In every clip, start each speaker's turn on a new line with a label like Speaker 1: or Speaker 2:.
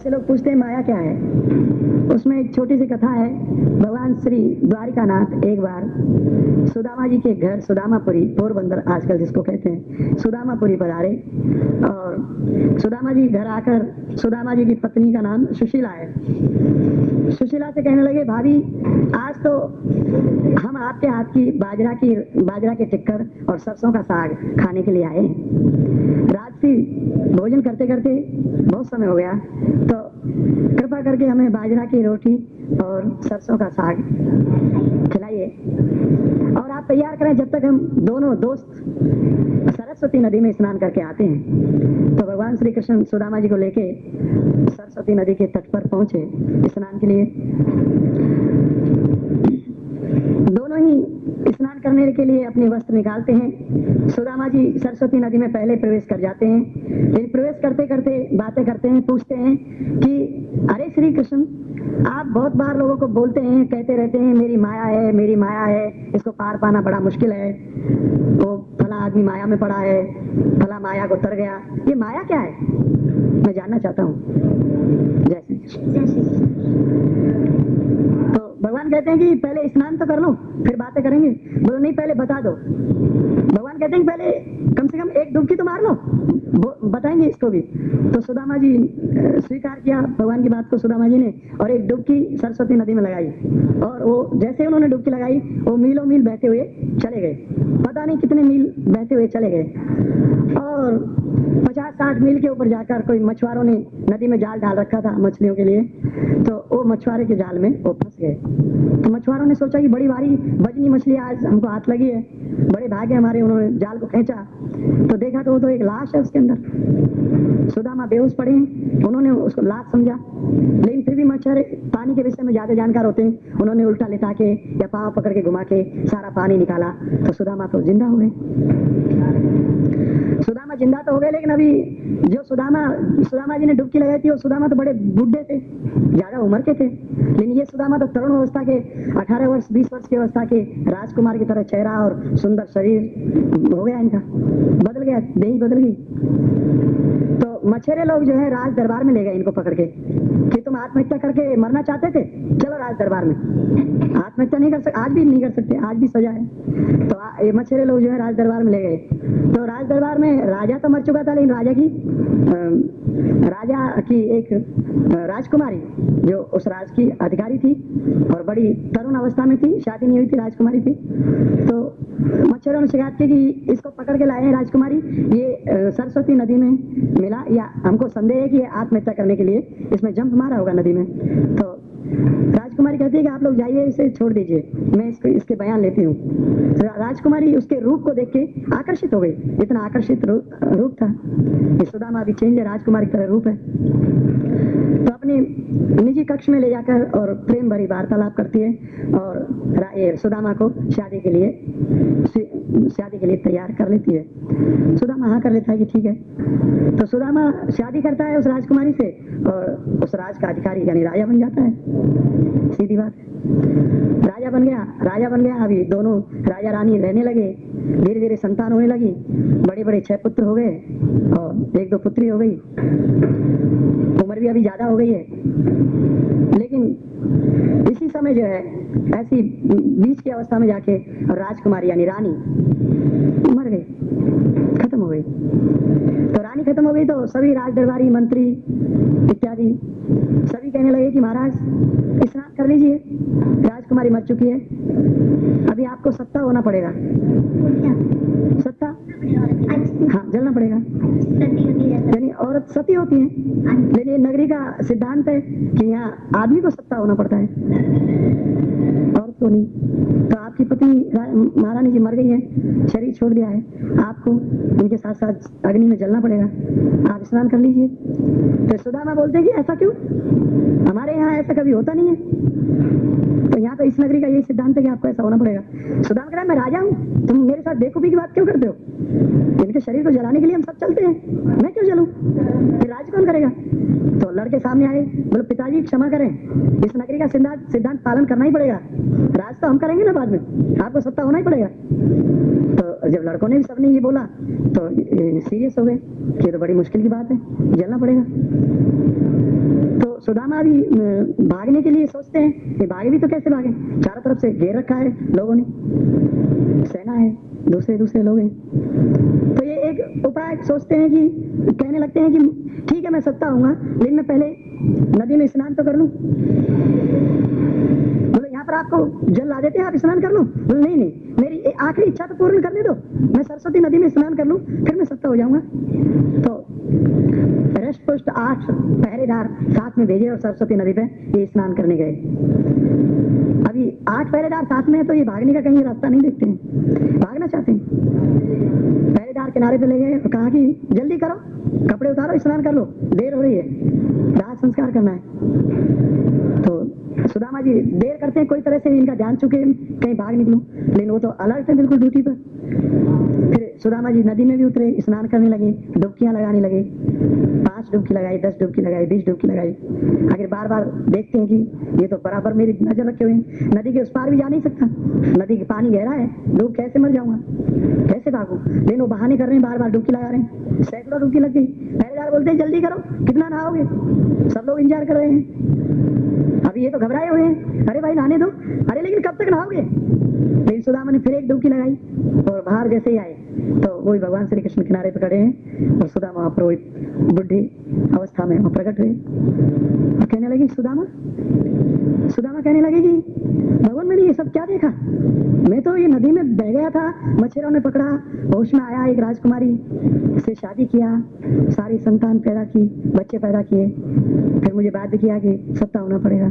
Speaker 1: से लोग पूछते हैं माया क्या है। उसमें एक छोटी सी कथा है। भगवान श्री द्वारिकानाथ एक बार सुदामा जी के घर, सुदामापुरी, पोरबंदर आजकल जिसको कहते हैं, सुदामापुरी पधारे। और सुदामा जी घर आकर, सुदामा जी की पत्नी का नाम सुशीला है, सुशीला से कहने लगे, भाभी आज तो हम आपके हाथ की बाजरा के टिक्कर और सरसों का साग खाने के लिए आए हैं। रात से भोजन करते करते बहुत समय हो गया, तो कृपा करके हमें बाजरा की रोटी और सरसों का साग खिलाइए, और आप तैयार करें जब तक हम दोनों दोस्त सरस्वती नदी में स्नान करके आते हैं। तो भगवान श्री कृष्ण सुदामा जी को लेके सरस्वती नदी के तट पर पहुंचे स्नान के लिए। दोनों ही स्नान करने के लिए अपने वस्त्र निकालते हैं। सुदामा जी सरस्वती नदी में पहले प्रवेश कर जाते हैं। लेकिन प्रवेश करते करते बातें करते हैं, पूछते हैं कि अरे श्री कृष्ण, आप बहुत बार लोगों को बोलते हैं, कहते रहते हैं मेरी माया है, मेरी माया है, इसको पार पाना बड़ा मुश्किल है, वो फला आदमी माया में पड़ा है, फला माया को तर गया। ये माया क्या है, मैं जानना चाहता हूँ। जय श्री कृष्ण। तो भगवान कहते हैं कि पहले स्नान तो कर लो, फिर बातें करेंगे। बोलो नहीं, पहले बता दो। भगवान कहते हैं कि पहले कम से कम एक डुबकी तो मार लो, बताएंगे इसको भी। तो सुदामा जी स्वीकार किया भगवान की बात को, सुदामा जी ने, और एक डुबकी सरस्वती नदी में लगाई। और वो जैसे उन्होंने डुबकी लगाई, वो मीलों मील बहते हुए चले गए, पता नहीं कितने मील बहते हुए चले गए। और 50-60 मील के ऊपर जाकर कोई मछुआरों ने नदी में जाल डाल रखा था मछलियों के लिए, तो वो मछुआरे के जाल में वो फंस गए। तो मछुआरों ने सोचा कि बड़ी भारी वजनी मछली आज हमको हाथ लगी है, बड़े भागे हमारे। उन्होंने जाल को खींचा तो देखा तो वो तो एक लाश है उसके अंदर। सुदामा बेहोश पड़े हैं, उन्होंने उसको लाश समझा, लेकिन फिर भी मछुआरे पानी के विषय में ज्यादा जानकार होते हैं। उन्होंने उल्टा लेटा के या पांव पकड़ के घुमा के सारा पानी निकाला, तो सुदामा तो जिंदा हो गए। सुदामा जिंदा तो हो गए, लेकिन अभी जो सुदामा जी ने डुबकी लगाई थी, वो सुदामा तो बड़े बुढ़े थे, ज्यादा उम्र के थे। लेकिन ये सुदामा तो तरुण अवस्था के, 18 वर्ष 20 वर्ष की अवस्था के राजकुमार की तरह चेहरा और सुंदर शरीर हो गया, इनका बदल गया, देही बदल गई। तो मछेरे लोग जो है राज दरबार में ले गए इनको पकड़ के कि तुम आत्महत्या करके मरना चाहते थे, चलो राज दरबार में। आत्महत्या नहीं कर सकते, आज भी नहीं कर सकते, आज भी सजा है। तो ये मछेरे लोग जो है राज दरबार में ले गए। तो राज दरबार में राजा तो मर चुका था, लेकिन राजा की एक राजकुमारी जो उस राज की अधिकारी थी और बड़ी तरुण अवस्था में थी, शादी नहीं हुई थी, राजकुमारी थी। तो मच्छरों ने शिकायत की कि इसको पकड़ के लाए हैं राजकुमारी, ये सरस्वती नदी में मिला, या हमको संदेह है कि ये आत्महत्या करने के लिए इसमें जंप मारा होगा नदी में। तो राजकुमारी कहती है कि आप लोग जाइए, इसे छोड़ दीजिए, मैं इसके बयान लेती हूँ। राजकुमारी उसके रूप को देख के आकर्षित हो गई, इतना आकर्षित रूप था। सुदामा अभी चेंज है, राजकुमारी की तरह रूप है। तो अपने निजी कक्ष में ले जाकर और प्रेम भरी वार्तालाप करती है और सुदामा को शादी के लिए तैयार कर लेती है। सुदामा हाँ कर लेता है कि ठीक है। तो सुदामा शादी करता है उस राजकुमारी से और उस राज का अधिकारी यानी राजा बन जाता है। सीधी बात, राजा बन गया। अभी दोनों राजा रानी रहने लगे, धीरे धीरे संतान होने लगी, बड़े बड़े 6 पुत्र हो गए और 1-2 पुत्री हो गई। उम्र भी अभी ज्यादा हो गई है, लेकिन इसी समय जो है ऐसी बीच की अवस्था में जाके राजकुमारी यानी रानी मर गई, खत्म हो गई। तो रानी खत्म हो गई तो सभी राज दरबारी मंत्री इत्यादि सभी कहने लगे कि महाराज स्नान कर लीजिए, राजकुमारी मर चुकी है, अभी आपको सत्ता होना पड़ेगा। सत्ता, हाँ, जलना पड़ेगा। यानी औरत सती होती है, लेकिन नगरी का सिद्धांत है कि यहाँ आदमी को सत्ता होना पड़ता है, औरत को नहीं। तो आपकी पत्नी महारानी जी मर गई है, शरीर छोड़ दिया है, आपको उनके साथ साथ अग्नि में जलना पड़ेगा, आप स्नान कर लीजिए। तो सुदामा बोलते हैं कि ऐसा क्यों, हमारे यहाँ ऐसा कभी होता नहीं है, तो यहाँ तो इस नगरी का यही सिद्धांत है कि आपको ऐसा होना पड़ेगा। सुदामा कह रहा है मैं राजा हूँ, तुम मेरे साथ बेवकूफी की बात क्यों करते हो, इनके शरीर को जलाने के लिए हम सब चलते हैं, मैं क्यों जलूं, फिर राज कौन करेगा। तो लड़के सामने आए, बोले पिताजी क्षमा करें, इस नगरी का सिद्धांत पालन करना ही पड़ेगा, राज तो हम करेंगे ना बाद में, आपको सत्ता होना ही पड़ेगा। तो जब लड़कों ने भी सबने ये बोला तो सीरियस हो गए कि ये तो बड़ी मुश्किल की बात है, जलना पड़ेगा। तो सुदामा भी भागने के लिए सोचते हैं कि भागे भी तो कैसे भागे, चारों तरफ से घेर रखा है लोगों ने, सेना है, दूसरे दूसरे लोग हैं। तो ये एक उपाय सोचते हैं कि कहने लगते हैं कि ठीक है मैं सत्ता हूँगा, लेकिन मैं पहले नदी में स्नान तो कर लूं। बोले यहाँ पर आपको जल ला देते हैं, आप स्नान कर लो। बोले नहीं नहीं, मेरी आखिरी इच्छा तो पूर्ण करने दो, मैं सरस्वती नदी में स्नान कर लूं, फिर मैं सत्ता हो जाऊंगा। तो रेस्ट पोस्ट 8 पहरेदार साथ में भेजे और सरस्वती नदी पे ये स्नान करने गए। अभी 8 पहरेदार साथ में है तो ये भागने का कहीं रास्ता नहीं देखते हैं, भागना चाहते हैं। पहरेदार किनारे पे ले गए और कहा कि जल्दी करो, कपड़े उतारो, स्नान कर लो, देर हो रही है, दाह संस्कार करना है। तो सुदामा जी देर करते हैं, कोई तरह से इनका ध्यान चुके कहीं भाग निकलूं, लेकिन वो तो अलर्ट है बिल्कुल ड्यूटी पर। फिर सुदामा जी नदी में भी उतरे, स्नान करने लगे, डुबकियां लगाने लगे। 5 डुबकी लगाई, 10 डुबकी लगाई, 20 डुबकी लगाई। आखिर बार बार देखते हैं कि ये तो बराबर मेरी नजर रखे हुए हैं, नदी के उस पार भी जा नहीं सकता, नदी के पानी गहरा है, डूब कैसे मर जाऊंगा, कैसे भागूं। लेकिन वो बहाने कर रहे हैं, बार बार डुबकी लगा रहे हैं, सैकड़ों डुबकी लग गई। पहरेदार बोलते हैं जल्दी करो, कितना नहाओगे, सब लोग इंतजार कर रहे हैं, अभी ये तो घबराए हुए हैं, अरे भाई नहाने दो, अरे लेकिन कब तक नहाओगे। लेकिन सुदामा ने फिर एक डुबकी लगाई और बाहर जैसे ही आए तो वही भगवान श्री कृष्ण किनारे पे खड़े हैं और सुदामा वहां पर वही बुढ़ी अवस्था में वहां प्रकट हुए और कहने लगी सुदामा कहने लगे कि भगवान मैंने ये सब क्या देखा, मैं तो ये नदी में बह गया था, मच्छरों ने पकड़ा, होश में आया, एक राजकुमारी से शादी किया, सारी संतान पैदा की, बच्चे पैदा किए, फिर मुझे बाध्य किया कि सत्ता होना पड़ेगा।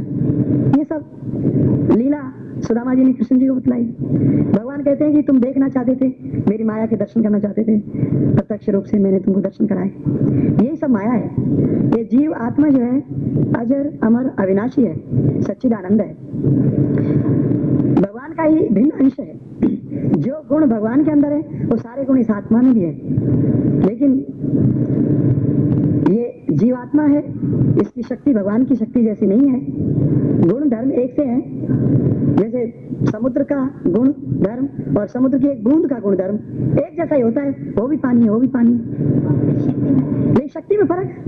Speaker 1: ये सब लीला सुदामा जी ने कृष्ण जी को बतलाई। भगवान कहते हैं कि तुम देखना चाहते थे, मेरी माया के दर्शन करना चाहते थे, प्रत्यक्ष रूप से मैंने तुमको दर्शन कराए। यही सब माया है। ये जीव आत्मा जो है अजर अमर अविनाशी है, सच्चिदानंद है, भगवान का ही भिन्न अंश है। जो गुण भगवान के अंदर है वो सारे गुण इस आत्मा में भी है, लेकिन ये जीवात्मा है, इसकी शक्ति भगवान की शक्ति जैसी नहीं है। गुण धर्म एक से है, जैसे समुद्र का गुण धर्म और समुद्र की एक बूंद का गुण धर्म एक जैसा ही होता है, वो भी पानी है, वो भी पानी है, लेकिन शक्ति में फर्क है।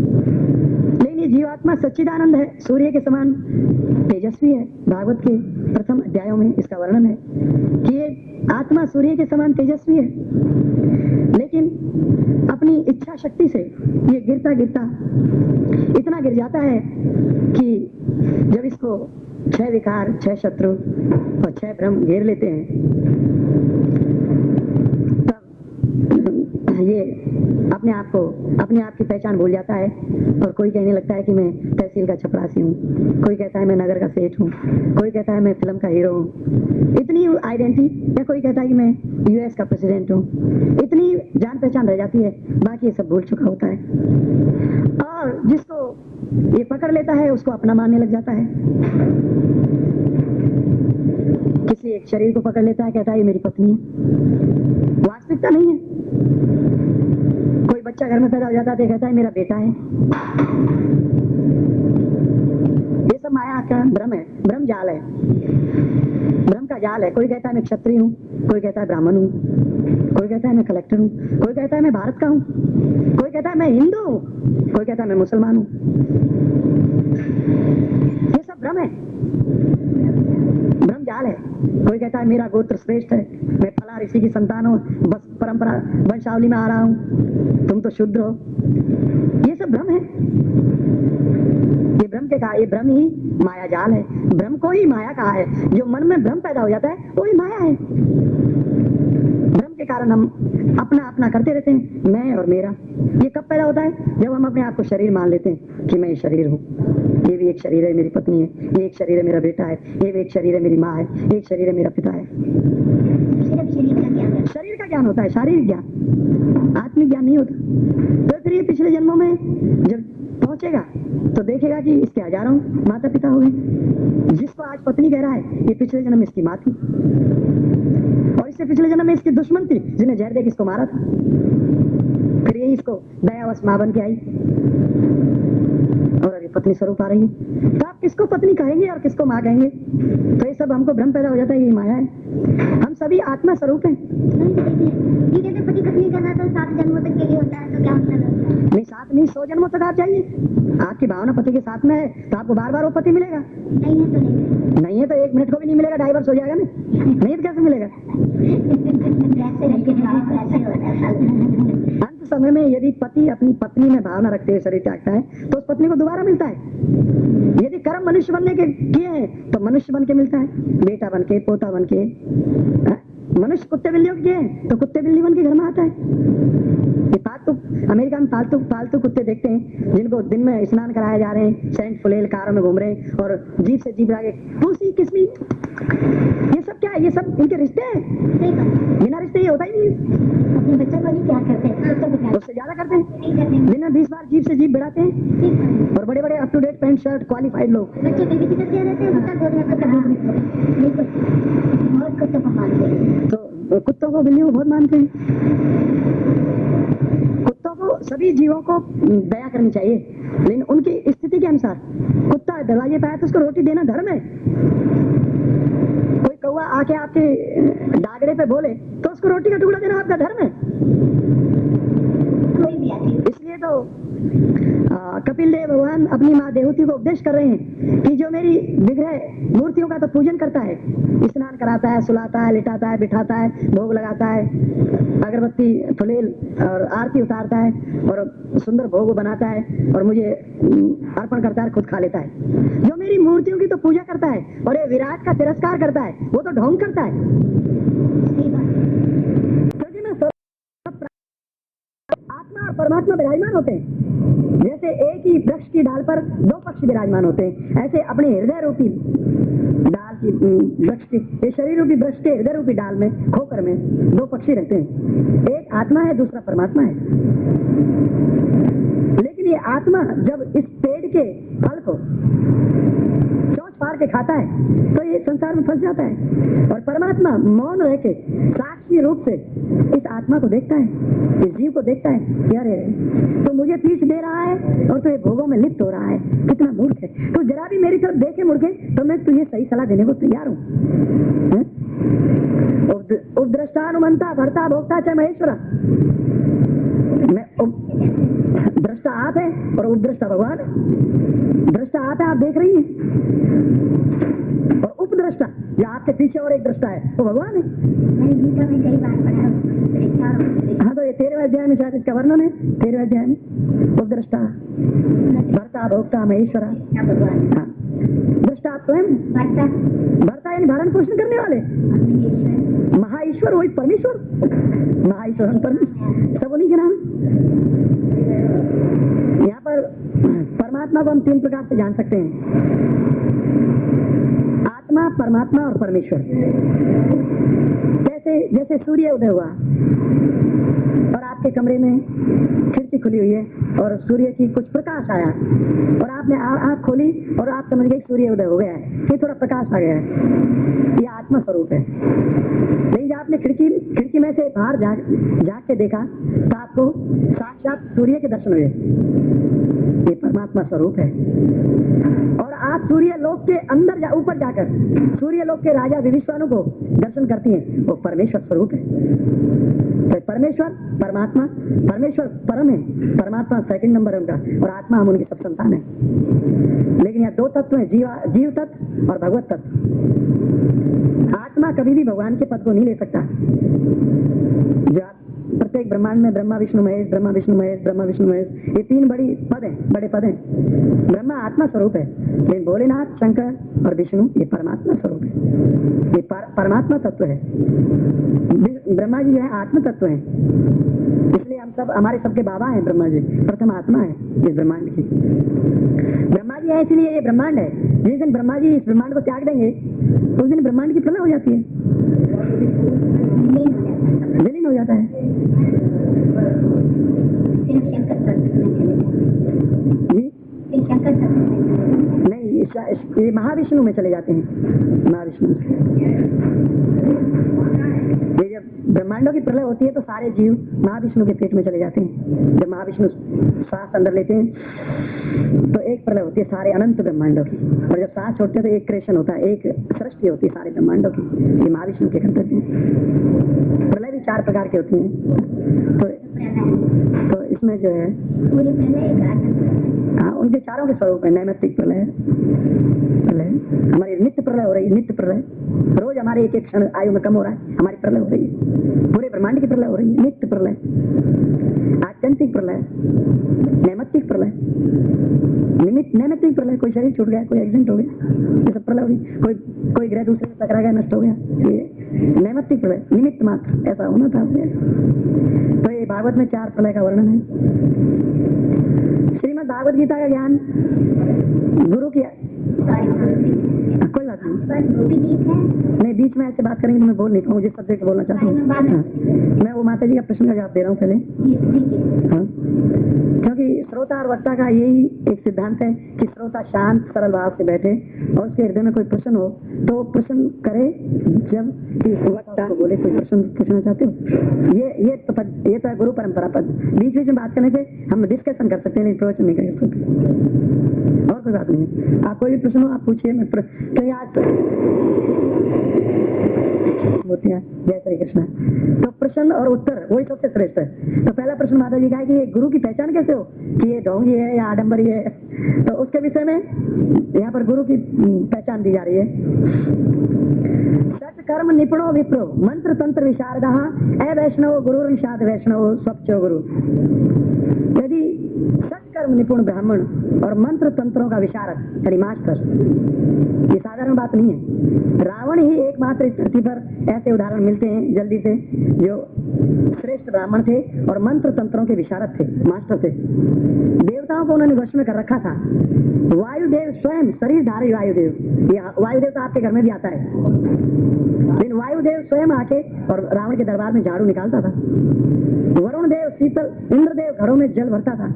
Speaker 1: लेकिन ये जीवात्मा सच्चिदानंद है, सूर्य के समान तेजस्वी है। भागवत के प्रथम अध्यायों में इसका वर्णन है कि ये आत्मा सूर्य के समान तेजस्वी है, लेकिन अपनी इच्छा शक्ति से ये गिरता गिरता इतना गिर जाता है कि जब इसको 6 विकार, 6 शत्रु और 6 भ्रम घेर लेते हैं, तब ये अपने आप की पहचान भूल जाता है और कोई कहने लगता है कि मैं तहसील का चपरासी हूँ, कोई कहता है मैं नगर का सेठ हूँ, कोई कहता है मैं फिल्म का हीरो हूँ, इतनी आइडेंटिटी, या कोई कहता है कि मैं यूएस का प्रेसिडेंट हूँ। इतनी जान पहचान रह जाती है, बाकी ये सब भूल चुका होता है। और जिसको ये पकड़ लेता है उसको अपना मानने लग जाता है। किसी एक शरीर को पकड़ लेता है, कहता है ये मेरी पत्नी है, वास्तविकता नहीं है। कोई बच्चा घर में पैदा हो जाता है, कहता है मेरा बेटा है। ये सब माया का भ्रम है, भ्रम जाल है, भ्रम का जाल है। कोई कहता है मैं क्षत्रिय हूँ, कोई कहता है ब्राह्मण हूँ, कोई कहता है मैं कलेक्टर हूँ, कोई कहता है मैं भारत का हूँ, कोई कहता है मैं हिंदू हूँ, कोई कहता है मैं मुसलमान हूँ। ये सब भ्रम है, भ्रम जाल है। कोई कहता है मेरा गोत्र श्रेष्ठ है, मैं फला ऋषि की संतान हूँ, बस परंपरा वंशावली में आ रहा हूँ, तुम तो शुद्ध हो। ये सब भ्रम है। ये भ्रम के कहा, ये भ्रम ही माया जाल है। भ्रम को ही माया कहा है। जो मन में भ्रम पैदा हो जाता है वो ही माया है। भ्रम के कारण हम अपना अपना करते रहते हैं, मैं और मेरा। ये कब पैदा होता है? जब हम अपने आप को शरीर मान लेते हैं कि मैं ये शरीर हूँ, ये भी एक शरीर है, मेरी पत्नी है, ये एक शरीर है, मेरा बेटा है, ये भी एक शरीर है, मेरी माँ है, एक शरीर है, मेरा पिता है। शरीर का ज्ञान होता है, शारीरिक ज्ञान, आत्मिक ज्ञान नहीं होता। तो फिर ये पिछले जन्मों में जब पहुंचेगा तो देखेगा कि इसके हजारों माता पिता हो गए। जिसको आज पत्नी कह रहा है, ये पिछले जन्म में इसकी माँ थी, और इससे पिछले जन्म में इसकी दुश्मन थी जिन्हें जहर दे के इसको मारा था। फिर यही ही इसको दयावश मां बन के आई और अभी पत्नी स्वरूप आ रही है। तो आप किसको पत्नी कहेंगे और किसको माँ कहेंगे? तो ये सब हमको भ्रम पैदा हो जाता है, ये माया है। हम सभी आत्मा स्वरूप हैं।
Speaker 2: ये जैसे पति पत्नी का नाता 7 जन्मों तक के लिए होता है, तो क्या मतलब होता है?
Speaker 1: नहीं 7 नहीं 100 जन्मों तक आप जाइए, आपकी भावना पति के साथ में है तो आपको बार बार वो पति मिलेगा।
Speaker 2: नहीं है तो नहीं,
Speaker 1: नहीं है तो 1 मिनट को भी नहीं मिलेगा, डाइवर्स हो जाएगा नहीं तो कैसे मिलेगा?
Speaker 2: ऐसे होता है।
Speaker 1: अंत समय में यदि पति अपनी पत्नी में भावना रखते हुए शरीर त्यागता है तो उस पत्नी को दोबारा मिलता है। यदि कर्म मनुष्य बनने के किए हैं तो मनुष्य बन के मिलता है, बेटा बन के, पोता बन के। मनुष्य कुत्ते बिल्लियों के किए हैं तो कुत्ते बिल्ली बन के घर में आता है। ये पालतू अमेरिका में पालतू कुत्ते देखते हैं जिनको दिन में स्नान कराए जा रहे हैं, सेंट फुलेल कारों में घूम रहे हैं और जीप से जीप आगे पूसी किस्मी। ये सब क्या है? ये सब इनके रिश्ते हैं। बिना रिश्ते ये होता ही नहीं है।
Speaker 2: अपने बच्चों को नहीं प्यार करते,
Speaker 1: उससे ज्यादा करते हैं। दिन में 20 बार जीप से जीप बिड़ाते हैं और बड़े बड़े up to date pant shirt qualified लोग।
Speaker 2: बच्चे बेबी सिटर दे रहते हैं, बच्चा दो बहुत कुत्तों को मानते हैं।
Speaker 1: तो कुत्तों को बिल्लियों को बहुत मानते हैं। कुत्तों को सभी जीवों को दया करनी चाहिए, लेकिन उनकी स्थिति के अनुसार। कुत्ता दरवाजे पे आया तो उसको रोटी देना धर्म है। कोई कौवा आके आपके डागड़े पे बोले तो उसको रोटी का टुकड़ा देना आपका धर्म है।
Speaker 2: कोई भी आती है।
Speaker 1: इसलिए तो कपिल देव भगवान अपनी माँ देवहूति को उपदेश कर रहे हैं कि जो मेरी विग्रह मूर्तियों का तो पूजन करता है, स्नान कराता है, सुलाता है, लिटाता है, बिठाता है, भोग लगाता है, अगरबत्ती फुलेल और आरती उतारता है और सुंदर भोग बनाता है और मुझे अर्पण करता है, खुद खा लेता है। जो मेरी मूर्तियों की तो पूजा करता है और ये विराट का तिरस्कार करता है, वो तो ढोंग करता है। क्योंकि मैं आत्मा और परमात्मा विराजमान होते हैं। जैसे एक ही वृक्ष की डाल पर 2 पक्षी विराजमान होते हैं, ऐसे अपने हृदय रूपी डाल की वृक्ष के, ये शरीर रूपी वृक्ष के हृदय रूपी डाल में, खोकर में 2 पक्षी रहते हैं। एक आत्मा है, दूसरा परमात्मा है। लेकिन ये आत्मा जब इस पेड़ के फल को चोंच फाड़ के खाता है तो ये संसार में फंस जाता है और परमात्मा मौन रह के साक्षी रूप से इस आत्मा को देखता है, इस जीव को देखता है कि अरे तो मुझे पीछ दे रहा है और तो ये भोगों में लिप्त हो रहा है, कितना मूर्ख है। तो जरा भी मेरी तरफ देखे मुड़ के तो मैं तुझे सही सलाह देने को तैयार हूँ। उपद्रष्टानुमंता भरता भोक्ता च महेश्वरा। मैं दृष्टा आप है और उपद्रष्टा भगवान है। दृष्टा आप है, आप देख रही हैं, और उपद्रष्टा जो आपके पीछे और एक दृष्टा है वो भगवान है।
Speaker 2: मैंने गीता में कई बार पढ़ा।
Speaker 1: हाँ तो ये 13वें अध्याय में शायद इसका वर्णन है, 13वें अध्याय में उपद्रष्टा भरता भोक्ता महेश्वरा। हाँ दृष्टा आप स्वयं, भरता यानी भरण पोषण करने वाले, महाईश्वर वही परमेश्वर, महाईश्वर परमेश्वर सब उन्हीं के नाम। यहाँ पर परमात्मा को हम 3 प्रकार से जान सकते हैं, आत्मा, परमात्मा और परमेश्वर। जैसे जैसे सूर्य उदय हुआ और आपके कमरे में खिड़की खुली हुई है और सूर्य की कुछ प्रकाश आया और आपने आँख खोली और आप समझ गए सूर्य उदय हो गया है, ये थोड़ा प्रकाश आ गया है, ये आत्मा स्वरूप है। लेकिन जब आपने खिड़की में से बाहर झाँक के देखा तो आपको साक्षात सूर्य के दर्शन हुए, ये परमात्मा स्वरूप है। और आप सूर्य लोक के अंदर ऊपर जाकर सूर्य लोक के राजा विविश्वानु को दर्शन करती हैं, वो परमेश्वर स्वरूप है। तो परमेश्वर परमात्मा, परमेश्वर परम है, परमात्मा सेकंड नंबर है उनका, और आत्मा हम उनकी सब संतान है। लेकिन यहाँ 2 तत्व हैं, जीव तत्व और भगवत तत्व। आत्मा कभी भी भगवान के पद को नहीं ले सकता। जो प्रत्येक ब्रह्मांड में ब्रह्मा विष्णु महेश, ब्रह्मा विष्णु महेश, ब्रह्मा विष्णु महेश, ये 3 बड़ी पद हैं, बड़े पद हैं। ब्रह्मा आत्मा स्वरूप है, लेकिन भोलेनाथ, शंकर और विष्णु ये परमात्मा स्वरूप है, ये परमात्मा तत्व है। ब्रह्मा जी जो है आत्म तत्व है, इसलिए हम सब, हमारे सबके बाबा हैं ब्रह्मा जी, प्रथम आत्मा है इस ब्रह्मांड की। ब्रह्मा जी है इसलिए ये ब्रह्मांड है। जिस दिन ब्रह्मा जी इस ब्रह्मांड को त्याग देंगे उस दिन ब्रह्मांड की प्रलय हो जाती है, विलीन हो जाता है। जी नहीं, ये महाविष्णु में चले जाते हैं, महाविष्णु। ये जब ब्रह्मांडों की प्रलय होती है तो सारे जीव महाविष्णु के पेट में चले जाते हैं। जब महाविष्णु सांस अंदर लेते हैं तो एक प्रलय होती है सारे अनंत ब्रह्मांडों की, और जब सांस छोड़ते हैं तो एक क्रिएशन होता है, एक सृष्टि होती है सारे ब्रह्मांडों की। ये महाविष्णु के कर्तव्य हैं। प्रलय भी 4 प्रकार की होती हैं। तो इसमें जो है
Speaker 2: पूरी प्रलय एक आत्मा।
Speaker 1: हाँ, उनके चारों के स्वरूप है। नैमित्तिक प्रलय, हमारी नित्य प्रलय हो रही है, नित्य प्रलय रोज हमारे एक एक क्षण आयु में कम हो रहा है, हमारी प्रलय हो रही है, पूरे ब्रह्मांड की प्रलय हो रही है। नित्य प्रलय, आत्यंतिक प्रलय, नैमित्तिक प्रलय। नैमित्तिक प्रलय, कोई शरीर छूट गया, कोई एक्सीडेंट हो गया, ये सब प्रलय हो गई। कोई ग्रह दूसरे से टकरा गया, नष्ट हो गया, ये नैमित्तिक प्रलय, निमित्त मात्र ऐसा होना था। तो ये भागवत में 4 प्रलय का वर्णन है। श्रीमद् भागवत गीता का ज्ञान गुरु की, कोई बात नहीं, बीच में ऐसे बात करेंगे तो मैं बोल नहीं पाऊँ, जिस सब्जेक्ट बोलना चाहता हूँ। मैं वो माता जी का प्रश्न का जवाब दे रहा हूँ पहले। हाँ, क्योंकि श्रोता और वक्ता का यही एक सिद्धांत है कि श्रोता शांत सरल भाव से बैठे और उसके हृदय में कोई प्रश्न हो तो प्रश्न करे। जब वक्ता को बोले कोई प्रश्न पूछना चाहते हो, ये तो है गुरु परंपरा पद। बीच बीच में बात करने से हम डिस्कशन कर सकते हैं, लेकिन प्रवचन नहीं कर सकते। और कोई बात नहीं, आप कोई भी प्रश्न हो आप पूछिए। मैं जय श्री कृष्ण। तो प्रश्न और उत्तर वही सबसे श्रेष्ठ है। तो पहला प्रश्न माता जी का है कि ये गुरु की पहचान कैसे हो, कि ये ढोंगी है या आडम्बरी है। तो उसके विषय में यहाँ पर गुरु की पहचान दी जा रही है। सच कर्म निपुणो विप्रो मंत्र तंत्र विशारदा ए वैष्णव गुरु निषाद वैष्णव स्वच्छो गुरु। यदि सच कर्म निपुण ब्राह्मण और मंत्र तंत्रों का विशारद यानी मास्टर, ये साधारण बात नहीं है। रावण ही एकमात्र इस धरती पर ऐसे उदाहरण मिलते हैं जल्दी से जो श्रेष्ठ ब्राह्मण थे और मंत्र तंत्रों के विशारद थे, मास्टर थे। देवताओं को उन्होंने वश में कर रखा था। वायुदेव स्वयं शरीरधारी वायुदेव, वायुदेव तो आपके घर में भी आता है, लेकिन वायुदेव स्वयं आके और रावण के दरबार में झाड़ू निकालता था। वरुण देव, शीतल, इंद्रदेव घरों में जल भरता था।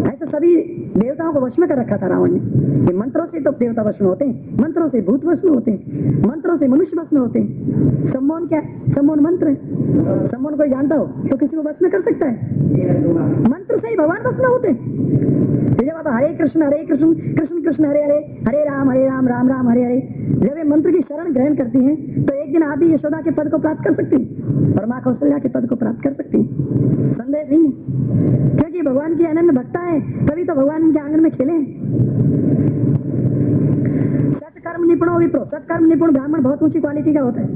Speaker 1: ऐसे सभी देवताओं को वश में कर रखा था रावण ने। ये मंत्रों से तो देवता वश में होते हैं, मंत्रों से भूत वश में होते हैं, मंत्रों से मनुष्य वश में होते हैं। सम्मोहन क्या है? सम्मोहन मंत्र है। सम्मोहन कोई जानता हो तो किसी को वश में कर सकता है। मंत्र से ही भगवान वश में होते हैं। जब आप हरे कृष्ण कृष्ण कृष्ण हरे हरे, हरे राम राम राम हरे हरे, जब ये मंत्र की शरण ग्रहण करती हैं तो एक दिन आप भी यशोदा के पद को प्राप्त कर सकती हैं और माँ कौशल्या के पद को प्राप्त कर सकती हैं। संदेह नहीं है, क्योंकि भगवान की अनन्य भक्ता है, तभी तो भगवान के आंगन में खेले। सत्कर्म निपुणो विप्रो, सत्कर्म निपुण ब्राह्मण बहुत ऊंची क्वालिटी का होता है।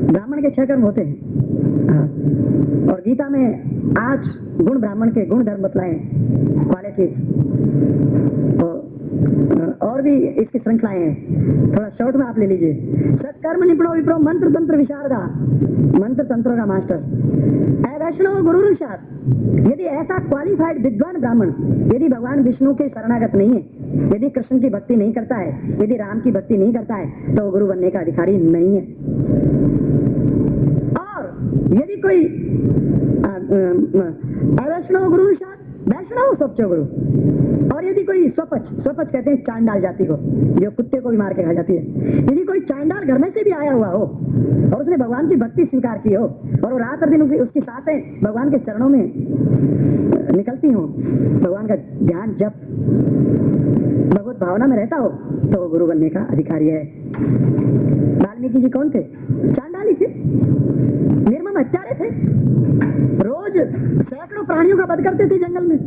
Speaker 1: ब्राह्मण के 6 कर्म होते हैं और गीता में 8 गुण ब्राह्मण के गुण धर्म बतलाए, क्वालिटी। और भी इसकी श्रृंखलाएं हैं, थोड़ा शॉर्ट में आप ले लीजिए। सत्कर्म निपुणो विप्रो मंत्र तंत्र विशारदा, मंत्र तंत्रों का मास्टर। वैष्णव गुरु निषाद, यदि ऐसा क्वालिफाइड विद्वान ब्राह्मण यदि भगवान विष्णु के शरणागत नहीं है, यदि कृष्ण की भक्ति नहीं करता है, यदि राम की भक्ति नहीं करता है, तो गुरु बनने का अधिकारी नहीं है। और यदि कोई वैष्णव गुरु निषाद, वैष्णव स्वच्छ गुरु। और यदि कोई स्वपच कहते हैं चांडाल जाति को, जो कुत्ते को भी मार के खा जाती है। यदि कोई चांडाल घर में से भी आया हुआ हो और उसने भगवान की भक्ति स्वीकार की हो और वो रात और दिन उसकी सांसें भगवान के चरणों में निकलती हो, भगवान का ध्यान जप भगवत भावना में रहता हो, तो वो गुरु बनने का अधिकारी है। वाल्मीकि जी कौन थे? चांडाली थे, निर्मम हत्यारे थे, रोज सैकड़ों प्राणियों का वध करते थे जंगल में,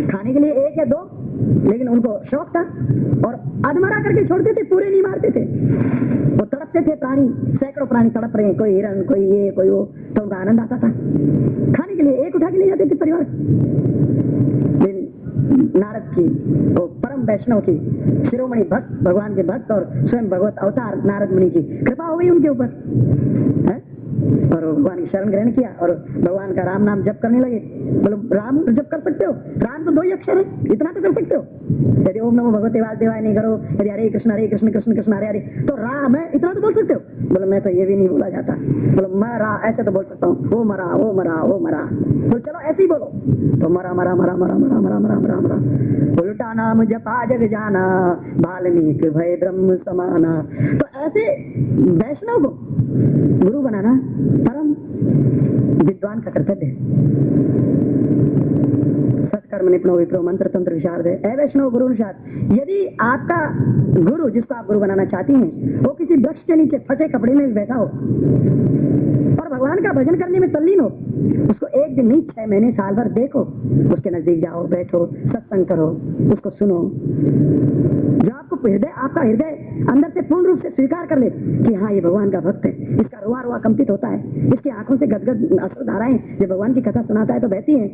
Speaker 1: खाने के लिए 1 या 2, लेकिन उनको शौक था और अधमरा करके छोड़ते थे, पूरे नहीं मारते थे। वो तड़पते थे प्राणी, सैकड़ों प्राणी तड़प रहे हैं, कोई हिरण, कोई ये कोई वो, तो उनका आनंद आता था। खाने के लिए 1 उठा के ले जाते थे परिवार। नारद की, वो परम वैष्णव की, शिरोमणि भक्त, भगवान के भक्त और स्वयं भगवत अवतार नारद मुनि की कृपा हो गई उनके ऊपर। और भगवान की शरण ग्रहण किया और भगवान का राम नाम जप करने लगे। बोलो राम जप कर सकते हो? राम तो 2 ही अक्षर है, इतना तो कर सकते हो। यदि ओम नमो भगवते वासुदेवाय नहीं करो, यदि हरे कृष्ण कृष्ण कृष्ण हरे हरे, तो राम है इतना तो बोल सकते हो? बोलो मैं तो ये भी नहीं बोला जाता। बोलो मरा, ऐसे तो बोल सकता हूँ, वो मरा वो मरा वो मरा। तो चलो ऐसे ही बोलो, तो मरा मरा मरा मरा मरा मरा मरा मरा मरा, उल्टा नाम जपा जग जाना, वाल्मीकि भय ब्रह्म समाना। तो ऐसे वैष्णव को गुरु बनाना परम विद्वान का कर्तव्य है। सत्कर्म निपुणो विप्रो मंत्र तंत्र विशारद है वैष्णव गुरु अनुसार। यदि आपका गुरु, जिसको आप गुरु बनाना चाहती हैं, वो किसी वृक्ष के नीचे फटे कपड़े में बैठा हो और भगवान का भजन करने में तल्लीन हो, उसको 1 दिन नहीं 6 महीने साल भर देखो, उसके नजदीक जाओ, बैठो, सत्संग करो, उसको सुनो। जो आपको आपका हृदय अंदर से पूर्ण रूप से स्वीकार कर ले कि हाँ ये भगवान का भक्त है, इसका रुआ रुआ कंपित होता है, इसकी आंखों से गदगद अश्रु धाराएं जब भगवान की कथा सुनाता है तो बहती हैं,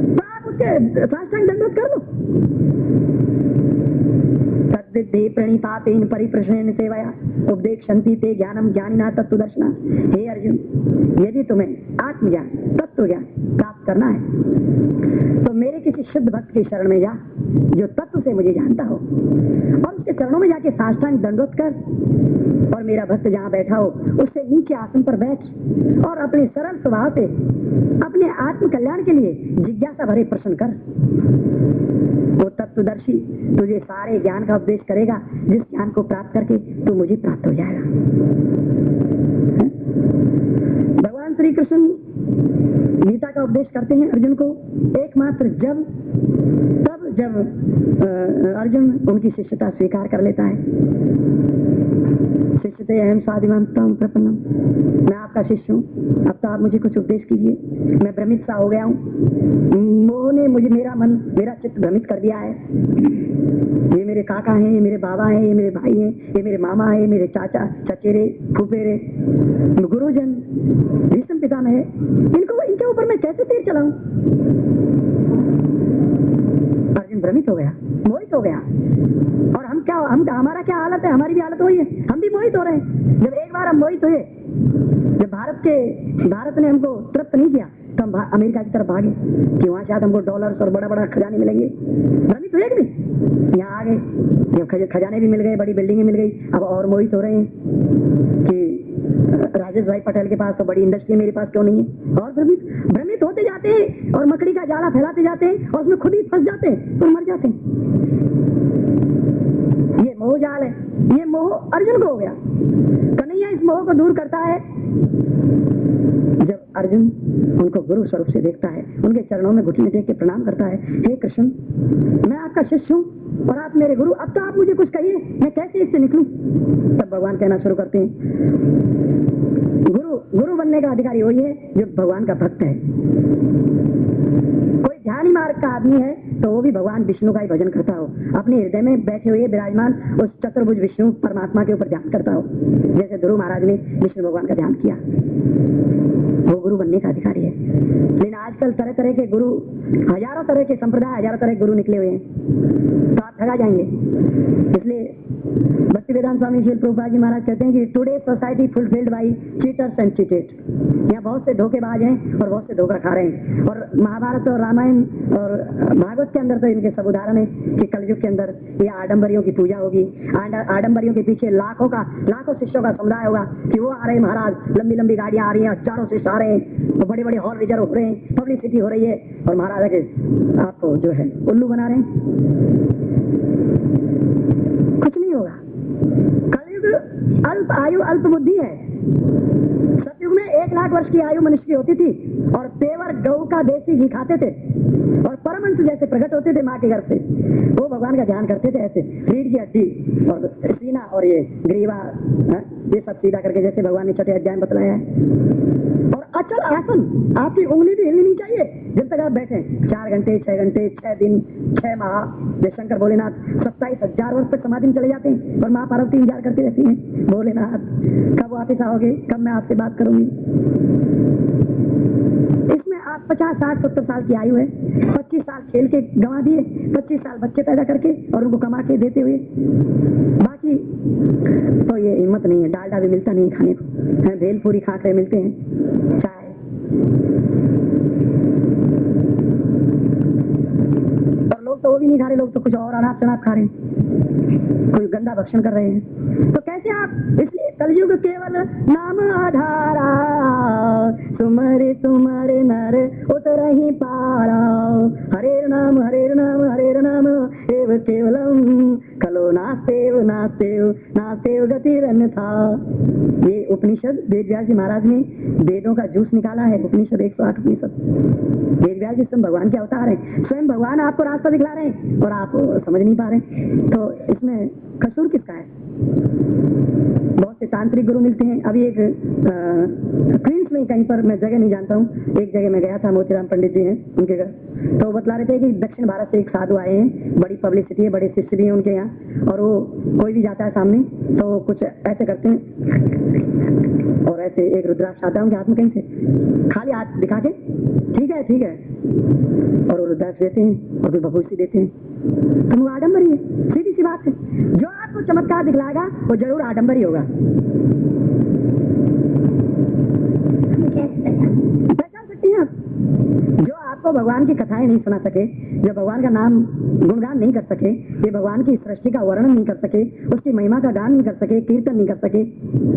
Speaker 1: तो आप उसके साष्टांग दंडवत कर लो। तद्विद्धि प्रणिपातेन परिप्रश्नेन सेवया उपदेक्षन्ति ते ज्ञानम ज्ञानिना तत्त्वदर्शिना। हे अर्जुन, यदि तुम्हें आत्मज्ञान तत्व ज्ञान प्राप्त करना है तो मेरे किसी शुद्ध भक्त की शरण में जा, जो तत्व से मुझे जानता हो, और उसके चरणों में जाके साष्टांग दंडवत कर, और मेरा भक्त जहाँ बैठा हो उससे नीचे आसन पर बैठ और अपने सरल स्वभाव से अपने आत्म कल्याण के लिए जिज्ञासा भरे प्रश्न कर। वो तत्वदर्शी तुझे सारे ज्ञान का उपदेश करेगा, जिस ज्ञान को प्राप्त करके तू मुझे प्राप्त हो जाएगा। भगवान श्री कृष्ण गीता का उपदेश करते हैं अर्जुन को एकमात्र जब अर्जुन उनकी शिष्यता स्वीकार कर लेता है। शिष्यते अहम स्वादिमांतम प्रपन्नम, मैं आपका शिष्य हूँ, अब तो आप मुझे कुछ उपदेश कीजिए। मैं भ्रमित सा हो गया हूँ, मोह ने मुझे मेरा चित्त भ्रमित कर दिया है। ये मेरे काका हैं, ये मेरे बाबा हैं, ये मेरे भाई हैं, ये मेरे मामा है, मेरे चाचा चचेरे फूफेरे गुरुजन भीष्म पितामह है, इनके ऊपर मैं कैसे तीर चलाऊं? अर्जुन भ्रमित हो गया, मोहित हो गया। और हमारा क्या हालत है? हमारी भी हालत वही है, हम भी मोहित हो रहे हैं। जब एक बार हम मोहित हुए, जब भारत ने हमको तृप्त नहीं किया, तो हम अमेरिका की तरफ भागे कि वहां शायद हमको डॉलर्स और बड़ा बड़ा खजाने मिलेंगे। भ्रमित हुए कि नहीं? यहाँ आ गए, जब खजाने भी मिल गए, बड़ी बिल्डिंगें मिल गई, अब और मोहित हो रहे हैं कि राजेश भाई पटेल के पास तो बड़ी इंडस्ट्री, मेरे पास क्यों नहीं है? और भ्रमित होते जाते हैं और मकड़ी का जाला फैलाते जाते हैं और उसमें खुद ही फंस जाते हैं और मर जाते हैं। ये मोह जाल है, ये मोह अर्जुन को हो गया। कन्हैया इस मोह को दूर करता है जब अर्जुन उनको गुरु स्वरूप से देखता है, उनके चरणों में घुटने टेक के प्रणाम करता है। हे कृष्ण, मैं आपका शिष्य हूँ और आप मेरे गुरु, अब तो आप मुझे कुछ कहिए, मैं कैसे इससे निकलूं? तब भगवान कहना शुरू करते हैं, गुरु बनने का अधिकारी वही है जो भगवान का भक्त है। कोई ध्यान मार्ग का आदमी है तो वो भी भगवान विष्णु का ही भजन करता हो, अपने हृदय में बैठे हुए विराजमान उस चतुर्भुज विष्णु परमात्मा के ऊपर ध्यान करता हो, जैसे ध्रुव महाराज ने विष्णु भगवान का ध्यान किया। वो गुरु बनने का अधिकारी है। लेकिन आजकल तरह तरह के गुरु, हजारों तरह के संप्रदाय, हजारों तरह के गुरु निकले हुए हैं, तो आप ठगा जाएंगे। इसलिए भक्ति वेदांत स्वामी श्री प्रभुपाद जी महाराज कहते हैं कि today society fulfilled by cheaters and cheated. यहाँ बहुत से धोखेबाज हैं और बहुत से धोखा खा रहे हैं। और महाभारत और रामायण और भागवत के अंदर तो इनके सब उदाहरण है कि कलयुग के अंदर ये आडंबरियों की पूजा होगी, आडंबरियों के पीछे लाखों शिष्यों का समुदाय होगा कि वो आ रहे हैं महाराज, लंबी लंबी गाड़ियां आ रही हैं, हजारों शिष्य आ रहे हैं, तो बड़े बड़े हॉल रिजर्व हो रहे हैं, पब्लिसिटी हो रही है, और महाराज के आपको जो है उल्लू बना रहे हैं। कुछ नहीं होगा। कलयुग अल्प आयु अल्प बुद्धि है। सतयुग में 1 लाख वर्ष की आयु मनुष्य की होती थी और पेवर गऊ का देसी घी खाते थे और परमहंस जैसे प्रकट होते थे माँ के घर से। वो भगवान का ध्यान करते थे ऐसे, रीढ़ की हड्डी और सीना और ये ग्रीवा, ये सब सीधा करके, जैसे भगवान ने 6ठे अध्याय में बतलाया है। और अचल आसन, आपकी उंगली भी हिलनी नहीं चाहिए जब तक आप बैठे। 4 घंटे 6 घंटे 6 दिन 6 माह, जय शंकर भोलेनाथ 27,000 वर्ष तक समाधि में चले जाते हैं और माँ पार्वती इंतजार करती रहती है, भोलेनाथ कब वापिस आओगे, कब मैं आपसे बात करूंगी। इसमें आप 50, 60, 70 साल की आयु है, 25 साल खेल के गंवा दिए, 25 साल बच्चे पैदा करके और उनको कमा के देते हुए, बाकी बाकी तो ये हिम्मत नहीं है, डालडा भी मिलता नहीं है खाने को, हैं, भेल पूरी खाकरे मिलते हैं, चाय। और लोग तो वो भी नहीं खा रहे, लोग तो कुछ और अनाप शनाप खा रहे हैं, कोई गंदा भक्षण कर रहे हैं। तो कैसे आप, इसलिए कलयुग केवल नाम आधारा, सुमरे सुमरे नर उतर ही पारा, हरे नाम एव केवलम, कलो नास्तेव नास्तेव नास्तेव गतिरन था। ये उपनिषद वेद व्यास जी महाराज ने वेदों का जूस निकाला है, उपनिषद 108 उपनिषद। वेद व्यास जी स्वयं भगवान के अवतार हैं, स्वयं भगवान आपको रास्ता दिखला रहे हैं और आप समझ नहीं पा रहे, तो इसमें कसूर किसका है? बहुत से तांत्रिक गुरु मिलते हैं। अभी एक क्वींस में कहीं पर, मैं जगह नहीं जानता हूँ, एक जगह में गया था, मोतीराम पंडित जी हैं उनके घर, तो वो बतला रहे थे कि दक्षिण भारत से एक साधु आए हैं, बड़ी पब्लिसिटी है, बड़े शिष्य भी हैं उनके यहाँ, और वो कोई भी जाता है सामने तो कुछ ऐसे करते हैं और ऐसे एक रुद्राक्ष आता है उनके हाथ में कहीं से, खाली हाथ दिखा के ठीक है और वो रुद्राक्ष देते हैं और फिर भभूति देते हैं। तो वो आडम्बरी है, सीधी सी बात है। जो आपको चमत्कार दिखलाएगा वो जरूर आडम्बरी होगा। पहचान सकती हैं आप? जो आपको भगवान की कथाएं नहीं सुना सके, जो भगवान का नाम गुणगान नहीं कर सके, ये भगवान की सृष्टि का वर्णन नहीं कर सके, उसकी महिमा का गान नहीं कर सके, कीर्तन नहीं कर सके,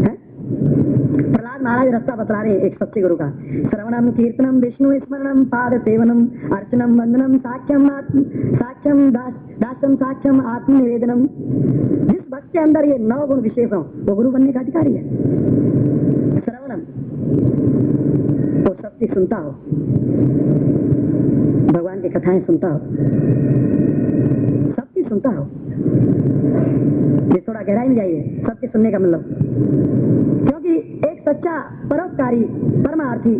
Speaker 1: है? प्रहलाद महाराज रास्ता बतला रहे एक सच्चे गुरु का, श्रवणम कीर्तनम विष्णु स्मरणम पाद सेवनम अर्चनम वंदनम साक्ष्यम दास्यम साक्ष्यम आत्म निवेदनम। जिस भक्त के अंदर ये 9 गुण विशेष हो वो गुरु बनने का अधिकारी है। श्रवणम, वो सबकी सुनता हो, भगवान की कथाएं सुनता हो, सबकी सुनता हो। ये थोड़ा गहराई में जाइए, सबके सुनने का मतलब, क्योंकि एक सच्चा परोपकारी परमार्थी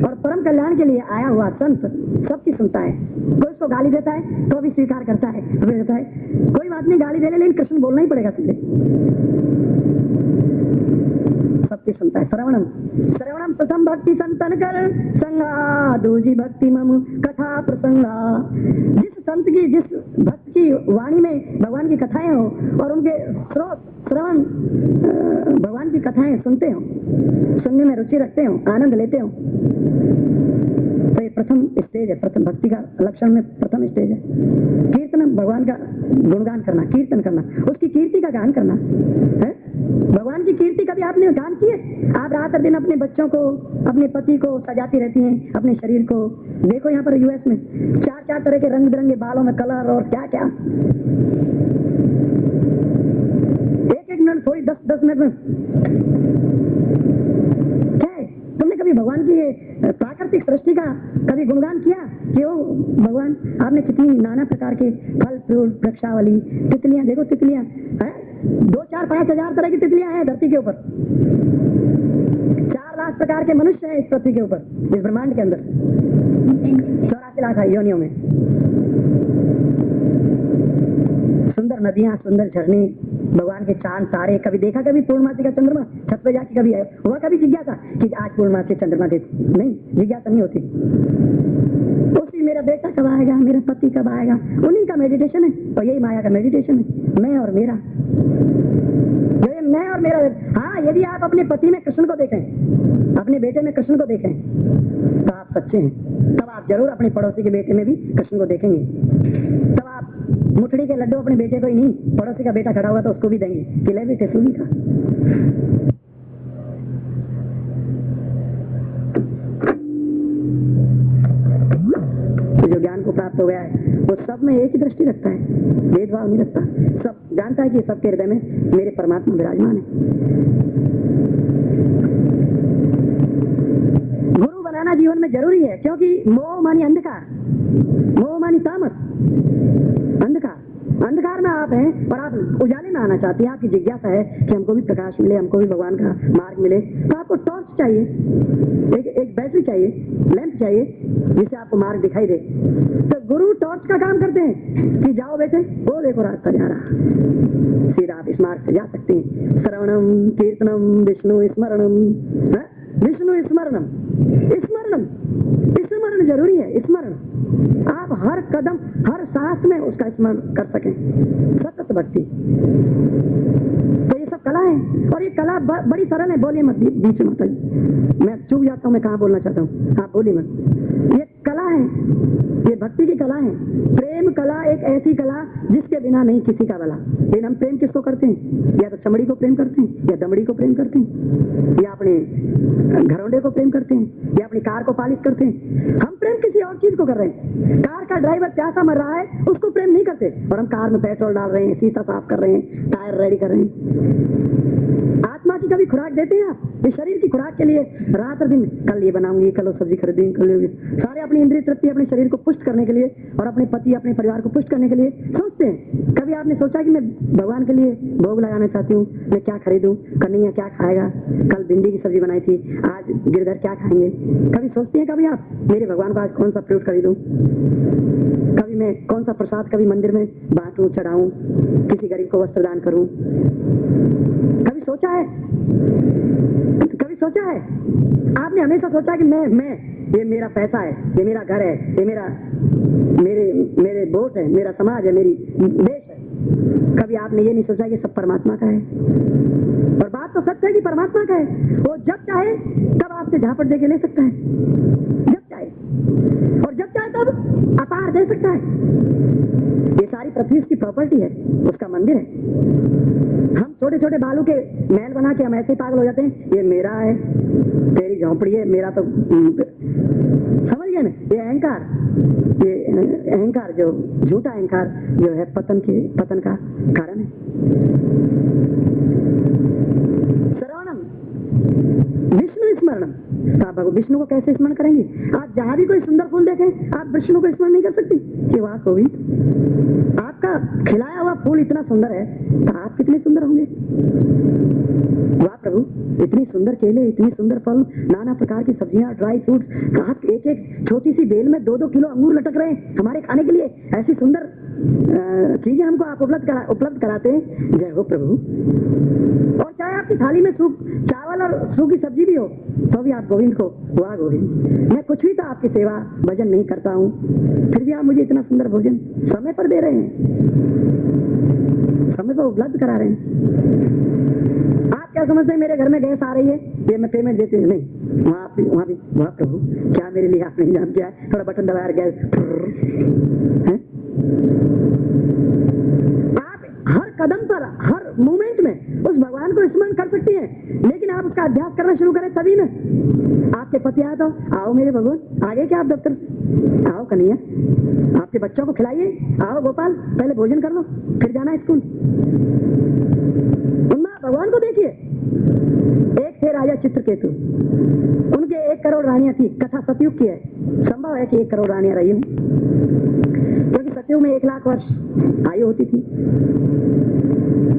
Speaker 1: और परम कल्याण के लिए आया हुआ संत सबकी सुनता है। कोई उसको गाली देता है तो भी स्वीकार करता है, देता है, कोई बात नहीं, गाली दे ले, लेकिन कृष्ण बोलना ही पड़ेगा तुझे, सबकी सुनता है। श्रवणम श्रवणम प्रथम भक्ति संतन कर संगा, दूजी भक्ति मम कथा प्रसंगा। जिस संत की, जिस भक्त की वाणी में भगवान की कथाएं हो और उनके स्रोत श्रवण भगवान की कथाएं सुनते हो, सुनने में रुचि रखते हो, आनंद लेते हो, तो ये प्रथम स्टेज है, प्रथम भक्ति का लक्षण में प्रथम स्टेज है। कीर्तन, भगवान का गुणगान करना, कीर्तन करना, उसकी कीर्ति का गान करना है। भगवान की कीर्ति कभी आपने गान की है? आप रात दिन अपने बच्चों को, अपने पति को सजाती रहती हैं, अपने शरीर को। देखो यहाँ पर यूएस में 4 तरह के रंग बिरंगे बालों में कलर और क्या क्या, एक मिनट, थोड़ी 10 मिनट में क्या है? तुमने कभी भगवान की प्राकृतिक सृष्टि का कभी गुणगान किया? क्यों भगवान, आपने कितनी नाना प्रकार के फल फ्रूट वृक्षावली, तितलियां, देखो तितलियां है, 2-4-5 हजार तरह की तितलियां हैं धरती के ऊपर, 4 लाख प्रकार के मनुष्य हैं इस पृथ्वी के ऊपर, इस ब्रह्मांड के अंदर 84 लाख योनियों में। सुंदर नदियां, सुंदर झरने, भगवान के चांद तारे। कभी देखा कभी पूर्णमासी का चंद्रमा? छत पे जाके कभी हुआ कभी जिज्ञासा कि आज पूर्णमासी चंद्रमा देखो? नहीं, जिज्ञासा नहीं होती। उसी मेरा बेटा कब आएगा, मेरा पति कब आएगा, उन्हीं का मेडिटेशन है, और यही माया का मेडिटेशन है, मैं और मेरा, मैं और मेरा। हाँ, यदि आप अपने पति में कृष्ण को देखें, अपने बेटे में कृष्ण को देखें, तो आप सच्चे हैं। तब आप जरूर अपने पड़ोसी के बेटे में भी कृष्ण को देखेंगे। तब आप मुठड़ी के लड्डू अपने बेटे को ही नहीं, पड़ोसी का बेटा खड़ा होगा तो उसको भी देंगे कि ले बेटे तू भी खा। तो जो ज्ञान को प्राप्त हो गया है वो सब में एक ही दृष्टि रखता है, भेदभाव नहीं रखता। सब जानता है कि सबके हृदय में मेरे परमात्मा विराजमान है। गुरु बनाना जीवन में जरूरी है, क्योंकि मोह मानी अंधकार, मोह मानी तामस, अंधकार में आप हैं और आप उजाले में आना चाहते हैं। आपकी जिज्ञासा है कि हमको भी प्रकाश मिले, हमको भी भगवान का मार्ग मिले, तो आपको टॉर्च चाहिए, एक बैटरी चाहिए, लैंप चाहिए, जिससे आपको मार्ग दिखाई दे। तो गुरु टॉर्च का काम करते हैं कि जाओ बेटे, वो देखो रास्ता जा रहा, सीधा आप इस मार्ग से जा सकते हैं। श्रवणम कीर्तनम विष्णु स्मरणम, विष्णु स्मरणम, स्मरण जरूरी है। स्मरण आप हर कदम, हर सांस में उसका स्मरण कर सकें, सतत भक्ति। तो ये सब कला है, और ये कला बड़ी सरल है। बोलिए मत बीच में माता जी, मैं चूक जाता हूँ, मैं कहाँ बोलना चाहता हूँ, आप बोलिए मत। ये कला है, ये भक्ति की कला है। प्रेम कला एक ऐसी कला जिसके बिना नहीं किसी का भला। लेकिन हम प्रेम किसको करते हैं? या तो चमड़ी को प्रेम करते हैं, या दमड़ी को प्रेम करते हैं, या अपने घरौंडे को प्रेम करते हैं, या अपनी कार को पालिश करते हैं। हम प्रेम किसी और चीज को कर रहे हैं। कार का ड्राइवर प्यासा मर रहा है, उसको प्रेम नहीं करते, और हम कार में पेट्रोल डाल रहे हैं, शीशा साफ कर रहे हैं, टायर रेडी कर रहे हैं। आत्मा की कभी खुराक देते हैं आप? ये शरीर की खुराक के लिए रात और दिन, कल ये बनाऊंगी, कल वो सब्जी खरीदेंगे, कल ये, सारे अपनी इंद्रिय तृप्ति, अपने शरीर को पुष्ट करने के लिए और अपने पति अपने परिवार को पुष्ट करने के लिए सोचते हैं। कभी आपने सोचा कि मैं भगवान के लिए भोग लगाना चाहती हूँ, मैं क्या खरीदूं, कन्हैया क्या खाएगा, कल भिंडी की सब्जी बनाई थी, आज गिरधर क्या खाएंगे? कभी सोचते हैं कभी आप, मेरे भगवान को आज कौन सा फ्रूट खरीदूं, कभी मैं कौन सा प्रसाद कभी मंदिर में बांटूं, चढ़ाऊं, किसी गरीब को वस्त्र दान करूं? कभी सोचा है? कभी सोचा है? आपने हमेशा सोचा कि मैं ये मेरा पैसा है, ये मेरा घर है, ये मेरे वोट है, मेरा समाज है, मेरी देश है। कभी आपने ये नहीं सोचा कि सब परमात्मा का है? और बात तो सत्य है कि परमात्मा का है। वो जब चाहे तब आपसे झापट दे के ले सकता है, जब चाहे, और जब चाहे तब अपार दे सकता है। ये सारी पृथ्वी की प्रॉपर्टी है, उसका मंदिर है। हम छोटे छोटे बालू के महल बना के हम ऐसे ही पागल हो जाते हैं, ये मेरा है, तेरी झोंपड़ी है, मेरा तो समझ गए ना? ये अहंकार जो झूठा अहंकार जो है पतन का कारण है। श्रवणम विष्णु स्मरणम। आप विष्णु को कैसे स्मरण करेंगे? आप जहां भी कोई सुंदर फूल देखें, आप विष्णु को स्मरण नहीं कर सकती कि वाह कोई आपका खिलाया हुआ फूल इतना सुंदर है, तो आप कितने सुंदर होंगे? वाह प्रभु, इतनी सुंदर केले, इतनी सुंदर फल, नाना प्रकार की सब्जियां, ड्राई फ्रूट्स, आप एक एक छोटी सी बेल में 2-2 किलो अंगूर लटक रहे हैं हमारे खाने के लिए। ऐसी सुंदर चीजें हमको आप उपलब्ध कराते हैं। जय हो प्रभु। और चाहे आपकी थाली में चावल और सूखी सब्जी भी हो, तो भी आप गोविंद को वाह गोविंद, मैं कुछ भी तो आपकी सेवा भजन नहीं करता हूँ, फिर भी आप मुझे इतना सुंदर भोजन समय पर दे रहे हैं, समय पर उपलब्ध करा रहे हैं। आप क्या समझते हैं मेरे घर में गैस आ रही है, ये मैं पेमेंट देती हूँ? नहीं, वहाँ भी वाह प्रभु, क्या मेरे लिए आपने इंतजाम किया है? थोड़ा बटन दबाया गैस है। आप हर कदम पर, हर मोमेंट में उस भगवान को स्मरण कर सकती हैं, लेकिन आप उसका अभ्यास करना शुरू करें तभी ना। आपके पति आए तो आओ मेरे भगवान, आगे क्या आप दफ्तर से आओ कन्हैया, आपके बच्चों को खिलाइए, आओ गोपाल पहले भोजन कर लो, फिर जाना स्कूल। भगवान को देखिए। एक थे राजा चित्रकेतु, उनके 1 करोड़ रानियां थी। कथा सतयुग की है, संभव है कि 1 करोड़ रानियां रही हूं, क्योंकि सतयुग में 1 लाख वर्ष आयु होती थी।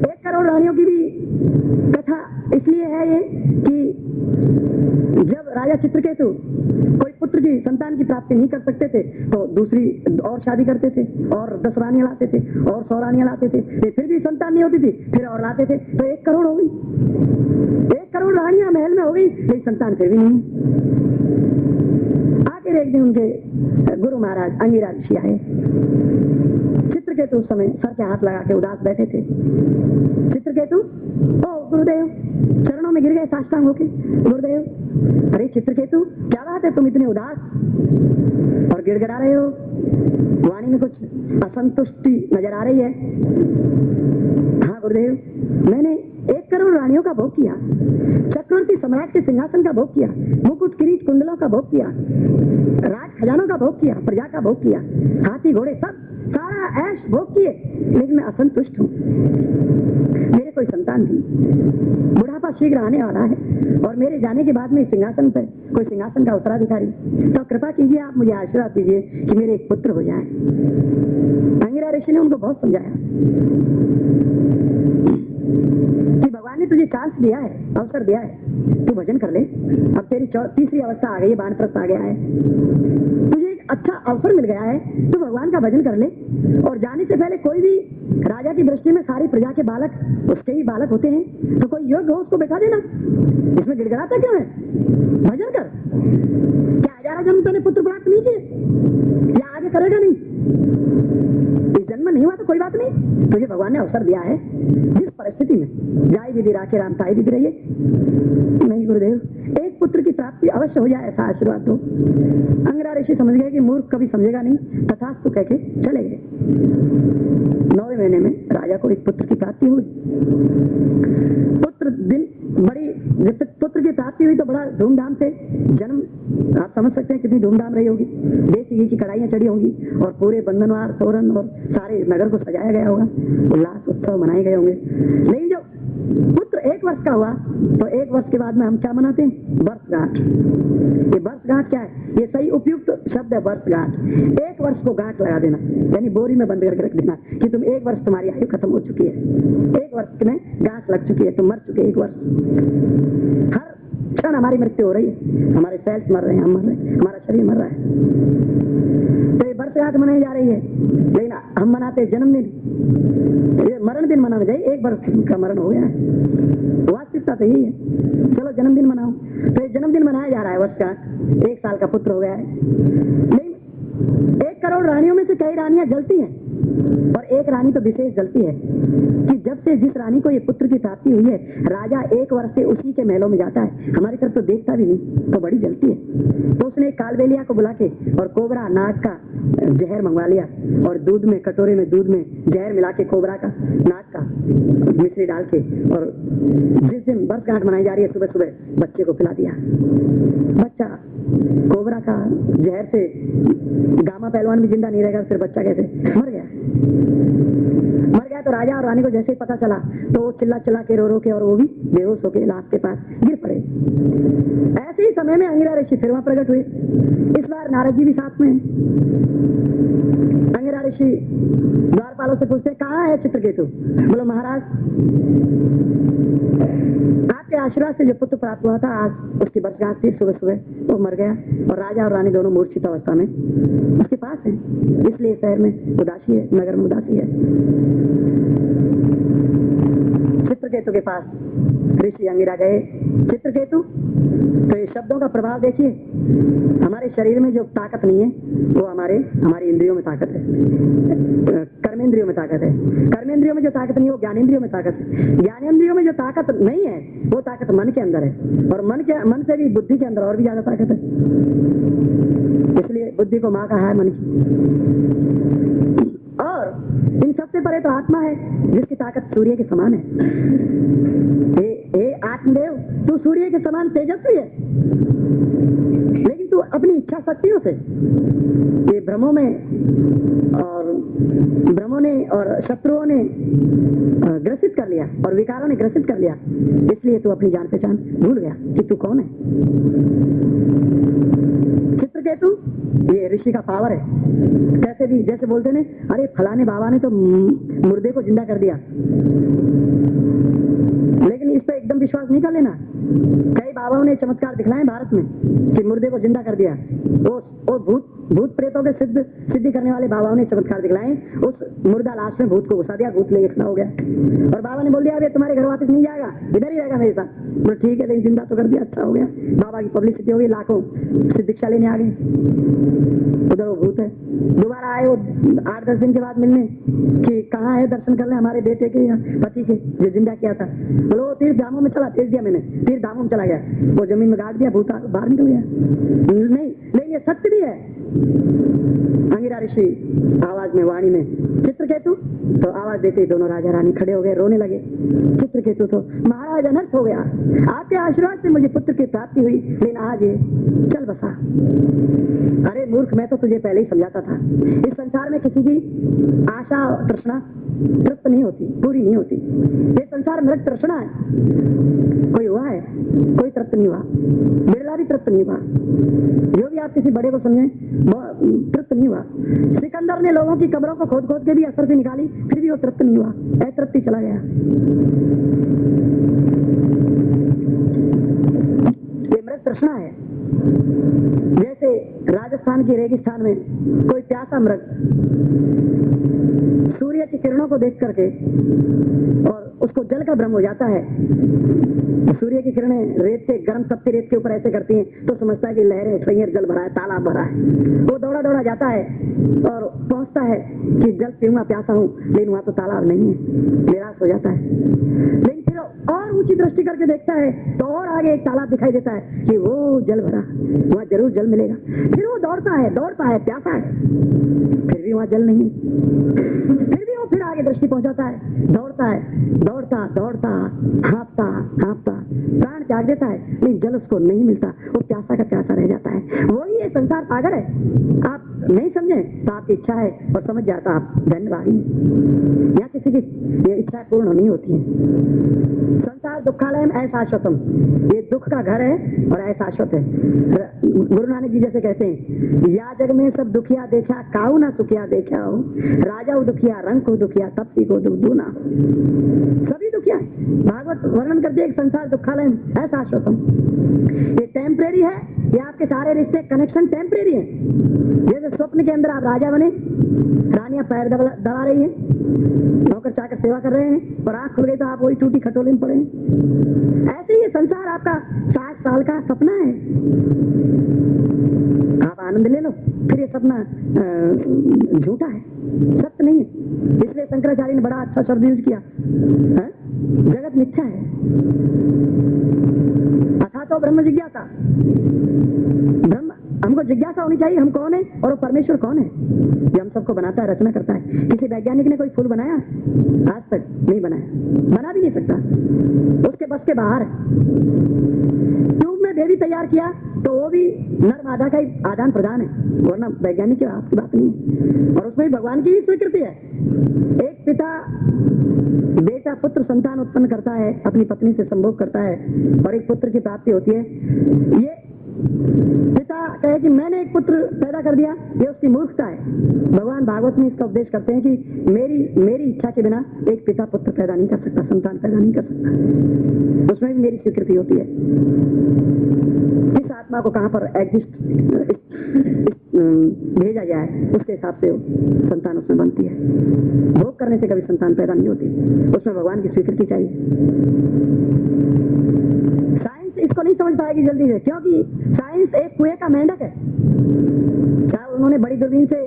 Speaker 1: 1 करोड़ रानियों की भी कथा इसलिए है ये कि जब राजा चित्रकेतु कोई पुत्र की संतान की प्राप्ति नहीं कर सकते थे, तो दूसरी और शादी करते थे, और 10 रानियां लाते थे, और 100 रानियां लाते थे, फिर भी संतान नहीं होती थी, फिर और लाते थे, तो 1 करोड़ हो गई। 1 करोड़ रानियां महल में हो गई, लेकिन संतान फिर भी नहीं। आखिर एक दिन उनके गुरु महाराज अंगिरा ऋषि आए। चित्रकेतु उस समय सर के हाथ लगा के उदास बैठे थे। चित्रकेतु ओ गुरुदेव चरणों में गिर गए साष्टांग होके। गुरुदेव, अरे चित्रकेतु क्या बात है, तुम इतने उदास और गिड़गिड़ा रहे हो, वाणी में कुछ असंतुष्टि नजर आ रही है। हाँ गुरुदेव, मैंने 1 करोड़ रानियों का भोग किया, चक्रवर्ती सम्राट के सिंहासन का भोग किया, मुकुट किरीट कुंडलों का भोग किया, राज खजानों का भोग किया, प्रजा का भोग किया, हाथी घोड़े सब सारा ऐश भोग किए, लेकिन मैं असंतुष्ट हूँ। मेरे कोई संतान नहीं, बुढ़ापा शीघ्र आने वाला है, और मेरे जाने के बाद में सिंहासन पर कोई सिंहासन का उत्तराधिकारी, तो कृपा कीजिए आप मुझे आशीर्वाद दीजिए कि मेरे एक पुत्र हो जाए। अंगिरा ऋषि ने उनको बहुत समझाया कि भगवान ने तुझे चांस दिया है, अवसर दिया है, तू भजन कर ले। अब तेरी तीसरी अवस्था आ गई है, वानप्रस्थ आ गया है, तुझे एक अच्छा अवसर मिल गया है, तू भगवान का भजन कर ले। और जाने से पहले कोई भी राजा की दृष्टि में सारी प्रजा के बालक उसके ही बालक होते हैं, तो कोई योग्य हो उसको बैठा देना। इसमें गिड़गिड़ाता क्यों है? भजन कर। क्या 1000 जन्म तूने पुत्र प्राप्त नहीं किए, या आगे करेगा नहीं? इस जन्म नहीं हुआ तो कोई बात बात नहीं, तुझे भगवान ने अवसर दिया है, जिस परिस्थिति में जाय विधि राखे राम ताई विधि रहिए। नहीं गुरुदेव, एक पुत्र की प्राप्ति अवश्य हो जाए, ऐसा आशीर्वाद दो। अंगिरा ऋषि समझ गए कि मूर्ख कभी समझेगा नहीं, तथास्तु कह के चले गए। 9वें महीने में राजा को एक पुत्र की प्राप्ति हुई। पुत्र दिन बड़ी, जब तक पुत्र की प्राप्ति हुई तो बड़ा धूमधाम से जन्म, आप समझ सकते हैं कितनी धूमधाम रही होगी। देसी घी की कढ़ाइयां चढ़ी होंगी और पूरे बंधनवार तोरण और सारे नगर को सजाया गया होगा, उल्लास उत्सव मनाए गए होंगे। लेकिन जो पुत्र 1 वर्ष का हुआ तो 1 वर्ष के बाद में हम क्या मनाते हैं? वर्षगांठ। ये वर्षगांठ क्या है? ये सही उपयुक्त शब्द है, वर्षगांठ। 1 वर्ष को गांठ लगा देना, यानी बोरी में बंद करके रख देना कि तुम 1 वर्ष, तुम्हारी आयु खत्म हो चुकी है, 1 वर्ष में गांठ लग चुकी है, तुम मर चुके 1 वर्ष। हर क्षण हमारी मृत्यु हो रही है, हमारे सेल्स मर रहे हैं, हम मर रहे हैं, हमारा शरीर मर रहा है। तो ये वर्षगांठ मनाई जा रही है, लेकिन हम मनाते हैं जन्मदिन। ये मरण दिन मनाना चाहिए, 1 वर्ष का मरण हो गया है, वास्तविकता तो यही है। चलो जन्मदिन मनाओ, तो ये जन्मदिन मनाया जा रहा है वर्षगांठ। 1 साल का पुत्र हो गया है। लेकिन 1 करोड़ रानियों में से कई रानियां जलती हैं, और एक रानी तो विशेष जलती है कि जब से जिस रानी को ये पुत्र की प्राप्ति हुई है, राजा 1 वर्ष से उसी के महलों में जाता है, हमारी तरफ तो देखता भी नहीं, तो बड़ी जलती है। तो उसने एक कालबेलिया को बुला के और कोबरा नाग का जहर मंगवा लिया, और दूध में, कटोरे में दूध में जहर मिला के कोबरा का, नाग का मिश्री डाल के, और जिस दिन वर्षगांठ मनाई जा रही है सुबह सुबह बच्चे को पिला दिया। बच्चा कोबरा का जहर से, गामा पहलवान भी जिंदा नहीं रहेगा, फिर बच्चा कैसे मर गया। तो राजा और रानी को जैसे ही पता चला तो वो चिल्ला चिल्ला के रो रो के, और वो भी बेहोश होके लाश के पास गिर पड़े। ऐसे ही समय में अंगिरा ऋषि फिर वहां प्रकट हुए। इस बार नारद जी भी साथ में। अंगिरा ऋषि द्वारपालों से पूछते, कहाँ है चित्रकेतु? बोलो महाराज, आपके आशीर्वाद से जो पुत्र प्राप्त हुआ था, आज उसकी वर्षगांठ थी, सुबह सुबह वो मर गया, और राजा और रानी दोनों मूर्छित अवस्था में उसके पास है, इसलिए शहर में उदासी है, नगर में उदासी है। चित्रकेतु के पास ऋषि अंगिरा गए। चित्रकेतु, तो ये शब्दों का प्रभाव देखिए, हमारे शरीर में जो ताकत नहीं है वो हमारी इंद्रियों में ताकत है, कर्मेंद्रियों में ताकत है। कर्मेंद्रियों में जो ताकत नहीं है वो ज्ञानेंद्रियों में ताकत है। ज्ञानेंद्रियों में जो ताकत नहीं है वो ताकत मन के अंदर है, और मन से भी बुद्धि के अंदर और भी ज्यादा ताकत है। इसलिए बुद्धि को माँ कहा है मन की। और इन सबसे परे तो आत्मा है, जिसकी ताकत सूर्य के समान है। हे आत्मदेव, तू सूर्य के समान तेजस्वी है, लेकिन तू अपनी इच्छा शक्तियों से ये भ्रमों ने और शत्रुओं ने ग्रसित कर लिया, और विकारों ने ग्रसित कर लिया, इसलिए तू अपनी जान पहचान भूल गया कि तू कौन है। चित्रकेतु ये ऋषि का पावर है। कैसे भी, जैसे बोलते ने, अरे फलाने बाबा ने तो मुर्दे को जिंदा कर दिया, लेकिन इस पे एकदम विश्वास नहीं कर लेना। कई बाबाओं ने चमत्कार दिखलाए भारत में कि मुर्दे को जिंदा कर दिया। वो भूत प्रेतों के सिद्धि करने वाले बाबाओं ने चमत्कार दिखलाए। उस मुर्दा लाश में भूत को घुसा दिया, भूत ले खड़ा हो गया, और बाबा ने बोल दिया, अरे तुम्हारे घर वापस नहीं जाएगा, इधर ही रहेगा मेरे साथ। बोले ठीक है, लेकिन जिंदा तो कर दिया, अच्छा हो गया। बाबा की पब्लिसिटी हो गई, लाखों से दीक्षा लेने आ गए। उधर वो भूत है। दोबारा आए वो 8-10 दिन के बाद मिलने कि कहाँ है, दर्शन कर ले हमारे बेटे के पति के जो जिंदा किया था। बोलो वो तीर्थ धामों में चला, भेज दिया मैंने, तीर्थ धामों में चला गया, वो जमीन में गाड़ दिया, भूत बाहर निकल गया। नहीं, लेकिन ये सत्य भी है। अंगिरा ऋषि आवाज में, वाणी में, चित्रकेतु, तो आवाज देते ही दोनों राजा रानी खड़े हो गए, रोने लगे। चित्रकेतु तो, महाराज अनर्थ हो गया, आपके आशीर्वाद से मुझे पुत्र की प्राप्ति हुई, लेकिन आज ये चल बसा। अरे मूर्ख, मैं तो तुझे पहले ही समझाता था, इस संसार में किसी की आशा और तृष्णा तृप्त नहीं होती, पूरी नहीं होती। ये संसार मृत तृष्णा है। कोई हुआ है, कोई तृप्त नहीं हुआ, बिरला भी तृप्त नहीं हुआ। जो भी आप किसी बड़े को समझे, तृप्त नहीं हुआ। सिकंदर ने लोगों की कब्रों को खोद खोद के भी असर से निकाली, फिर भी वो तृप्त नहीं हुआ, अतृप्ति चला गया। ये मृत तृष्णा है। जैसे राजस्थान की रेगिस्तान में कोई प्यासा मृग सूर्य की किरणों को देख करके और उसको जल का भ्रम हो जाता है, सूर्य की किरणें रेत से, गर्म तपती रेत के ऊपर ऐसे करती हैं तो समझता है कि लहरें उठ रही हैं, जल भरा है, तालाब भरा है। वो दौड़ा दौड़ा जाता है और पहुंचता है कि जल पीऊंगा, प्यासा हूं, लेकिन वहां तो तालाब नहीं है, निराश हो जाता है। लेकिन फिर और ऊंची दृष्टि करके देखता है तो और आगे एक तालाब दिखाई देता है कि वो जल भरा, वहां जरूर जल मिलेगा। फिर वो दौड़ता है, प्यासा है, फिर भी वहां जल नहीं है। फिर भी वो फिर आगे दृष्टि पहुंचाता है, दौड़ता हाँफता प्राण त्याग देता है, लेकिन जल उसको नहीं मिलता, वो प्यासा का प्यासा रह जाता है। वही ये संसार सागर है। आप नहीं समझे तो आपकी इच्छा है, और समझ जाता आप धन्यवादी हैं। या किसी की इच्छा पूर्ण नहीं होती है। संसार दुखालयम अशाश्वतम, ये दुख का घर है और अशाश्वत है। गुरु नानक जी जैसे कहते हैं, या जग में सब दुखिया देखा, काऊ ना सुखिया देखा हो, राजा दुखिया, रंग को दुखिया, तब सी को दुख दूना। सभी दुखिया है। भागवत वर्णन करते एक संसार दुखालयम अशाश्वतम, ये टेम्परेरी है, ये आपके सारे रिश्ते कनेक्शन टेम्परेरी है। जैसे स्वप्न के अंदर आप राजा बने, रानियां पैर दबा रही हैं, नौकर चाकर सेवा कर रहे हैं, और आंख खुल गई तो आप वही टूटी खटोले में पड़े हैं। ऐसे ही संसार आपका 60 साल का सपना है, आप आनंद ले लो, फिर ये सपना झूठा है, सत्य नहीं है। इसलिए शंकराचार्य ने बड़ा अच्छा शब्द यूज किया, जगत मिथ्या है। अथा तो ब्रह्म जिज्ञासा, ब्रह्म हमको जिज्ञासा होनी चाहिए, हम कौन है और वो परमेश्वर कौन है। ये हम सबको बनाता है, रचना करता है। किसी वैज्ञानिक ने कोई फूल बनाया आज तक नहीं बनाया, बना भी नहीं सकता, उसके बस के बाहर है। ट्यूब में बेबी तैयार किया तो वो भी नर मादा का ही आदान प्रदान है, वरना वैज्ञानिक की बात नहीं है। और उसमें भगवान की भी स्वीकृति है। एक पिता बेटा पुत्र संतान उत्पन्न करता है, अपनी पत्नी से संभोग करता है और एक पुत्र की प्राप्ति होती है। ये पिता कहे कि मैंने एक पुत्र पैदा कर दिया, ये उसकी मूर्खता है। भगवान भागवत में इसका उपदेश करते हैं कि मेरी इच्छा के बिना एक पिता पुत्र पैदा नहीं कर सकता, संतान पैदा नहीं कर सकता, उसमें भी मेरी स्वीकृति होती है। किस आत्मा को कहां पर एग्जिस्ट भेजा जाए, उसके हिसाब से संतान उसमें बनती है। भोग करने से कभी संतान पैदा नहीं होती, उसमें भगवान की स्वीकृति चाहिए। साइंस इसको नहीं समझ पाएगी जल्दी से, क्योंकि साइंस एक कुएं का मेंढक है। चाहे उन्होंने बड़ी दूरबीन से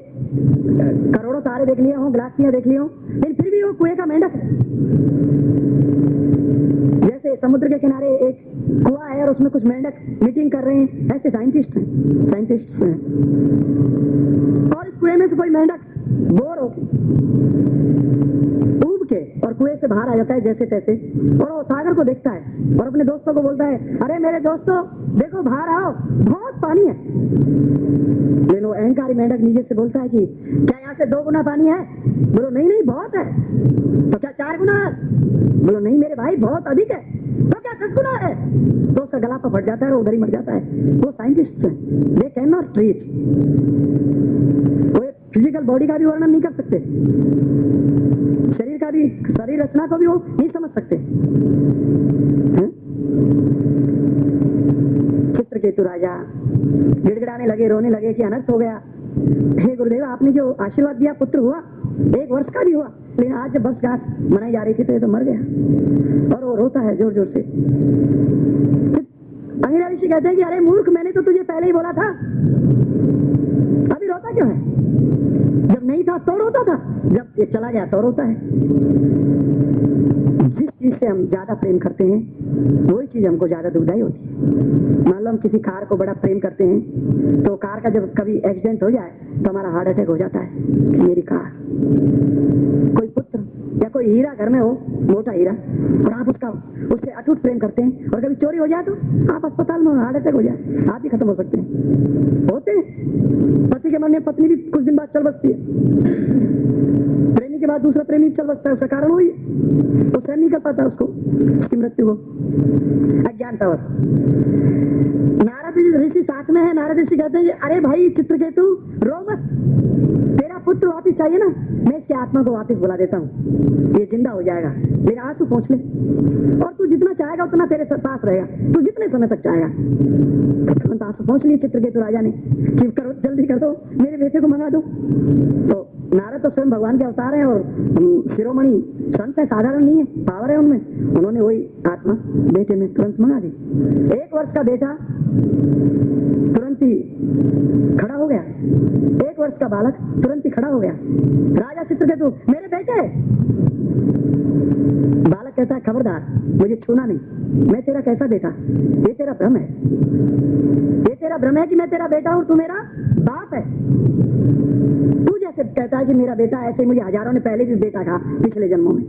Speaker 1: करोड़ों तारे देख लिए हों, गैलेक्सियां देख ली हों, लेकिन फिर भी वो कुएं का मेंढक है। जैसे समुद्र के किनारे एक कुआं है और उसमें कुछ मेंढक मीटिंग कर रहे हैं, ऐसे साइंटिस्ट हैं। और इस कुएं में से कोई मेंढक बोर होके डूब के और कुएं से बाहर आ जाता है जैसे तैसे, और वो सागर को देखता है और अपने दोस्तों को बोलता है, अरे मेरे दोस्तों देखो बाहर आओ, बहुत पानी है। लेकिन वो अहंकारी मेंढक नीचे से बोलता है कि क्या यहाँ से 2 गुना पानी है? बोलो नहीं बहुत है। तो क्या 4 गुना है? बोलो नहीं मेरे भाई बहुत अधिक है। तो क्या 10 गुना है? तो उसका गला पर फट जाता है और उधर ही मर जाता है। वो साइंटिस्ट है, दे कैन नॉट ट्रीट, वो फिजिकल बॉडी का भी वर्णन नहीं कर सकते, शरीर रचना को भी वो नहीं समझ सकते। चित्रकेतु राजा गिड़गिड़ाने लगे, रोने लगे कि अनर्थ हो गया। हे गुरुदेव, आपने जो आशीर्वाद दिया पुत्र हुआ, 1 वर्ष का भी हुआ, लेकिन आज जब बस गांठ मनाई जा रही थी तो ये तो मर गया। और वो रोता है जोर जोर से। अंगिरा ऋषि कहते हैं कि अरे मूर्ख, मैंने तो तुझे पहले ही बोला था, अभी रोता क्यों है? जब नहीं था तो रोता था, जब ये चला गया तो रोता है। जिस चीज से हम ज्यादा प्रेम करते हैं वही चीज हमको ज्यादा दुखदाई होती है। मान लो हम किसी कार को बड़ा प्रेम करते हैं, तो कार का जब कभी एक्सीडेंट हो जाए तो हमारा हार्ट अटैक हो जाता है कि मेरी कार। कोई पुत्र या कोई हीरा घर में हो, मोटा हीरा, और आप उससे अटूट प्रेम करते हैं, और कभी चोरी हो जाए तो आप अस्पताल में हार्ट अटैक हो जाए, आप भी खत्म हो सकते हैं। होते हैं, पति के मरने पत्नी भी कुछ दिन बाद चल बसती है, प्रेमी के बाद दूसरा प्रेमी चल बसता है। उसका कारण वही तो सहन नहीं कर पाता उसको, उसकी मृत्यु को, अज्ञानतावश। नारद ऋषि साथ में है। नारद ऋषि कहते हैं अरे भाई चित्रकेतु रो मत, तेरा पुत्र तो वापिस चाहिए ना, मैं इसकी आत्मा को वापिस बुला देता हूँ, ये जिंदा हो जाएगा। लेकिन आज तू पहुंच ले, और तू जितना चाहेगा उतना तेरे पास रहेगा, तू जितने समय तक चाहेगा। तो तुरंत आंसू पहुंच लिए चित्रकेतु राजा ने कि करो, जल्दी कर दो, मेरे बेटे को मंगा दो। तो नारद तो स्वयं भगवान के अवतार हैं और शिरोमणि संत है, साधारण नहीं है, पावर है उनमें। उन्होंने वही आत्मा बेटे में तुरंत मंगा दी। 1 वर्ष का बेटा तुरंत ही खड़ा हो गया, 1 वर्ष का बालक तुरंत ही खड़ा हो गया। राजा चित्रकेतु, मेरे बेटे। बालक कहता है, खबरदार, मुझे छूना नहीं, मैं तेरा कैसा बेटा? ये तेरा भ्रम है, ये तेरा भ्रम है कि मैं तेरा बेटा हूं, तू मेरा बाप है। तू जैसे कहता है कि मेरा बेटा, ऐसे मुझे हजारों ने पहले भी बेटा कहा पिछले जन्मों में,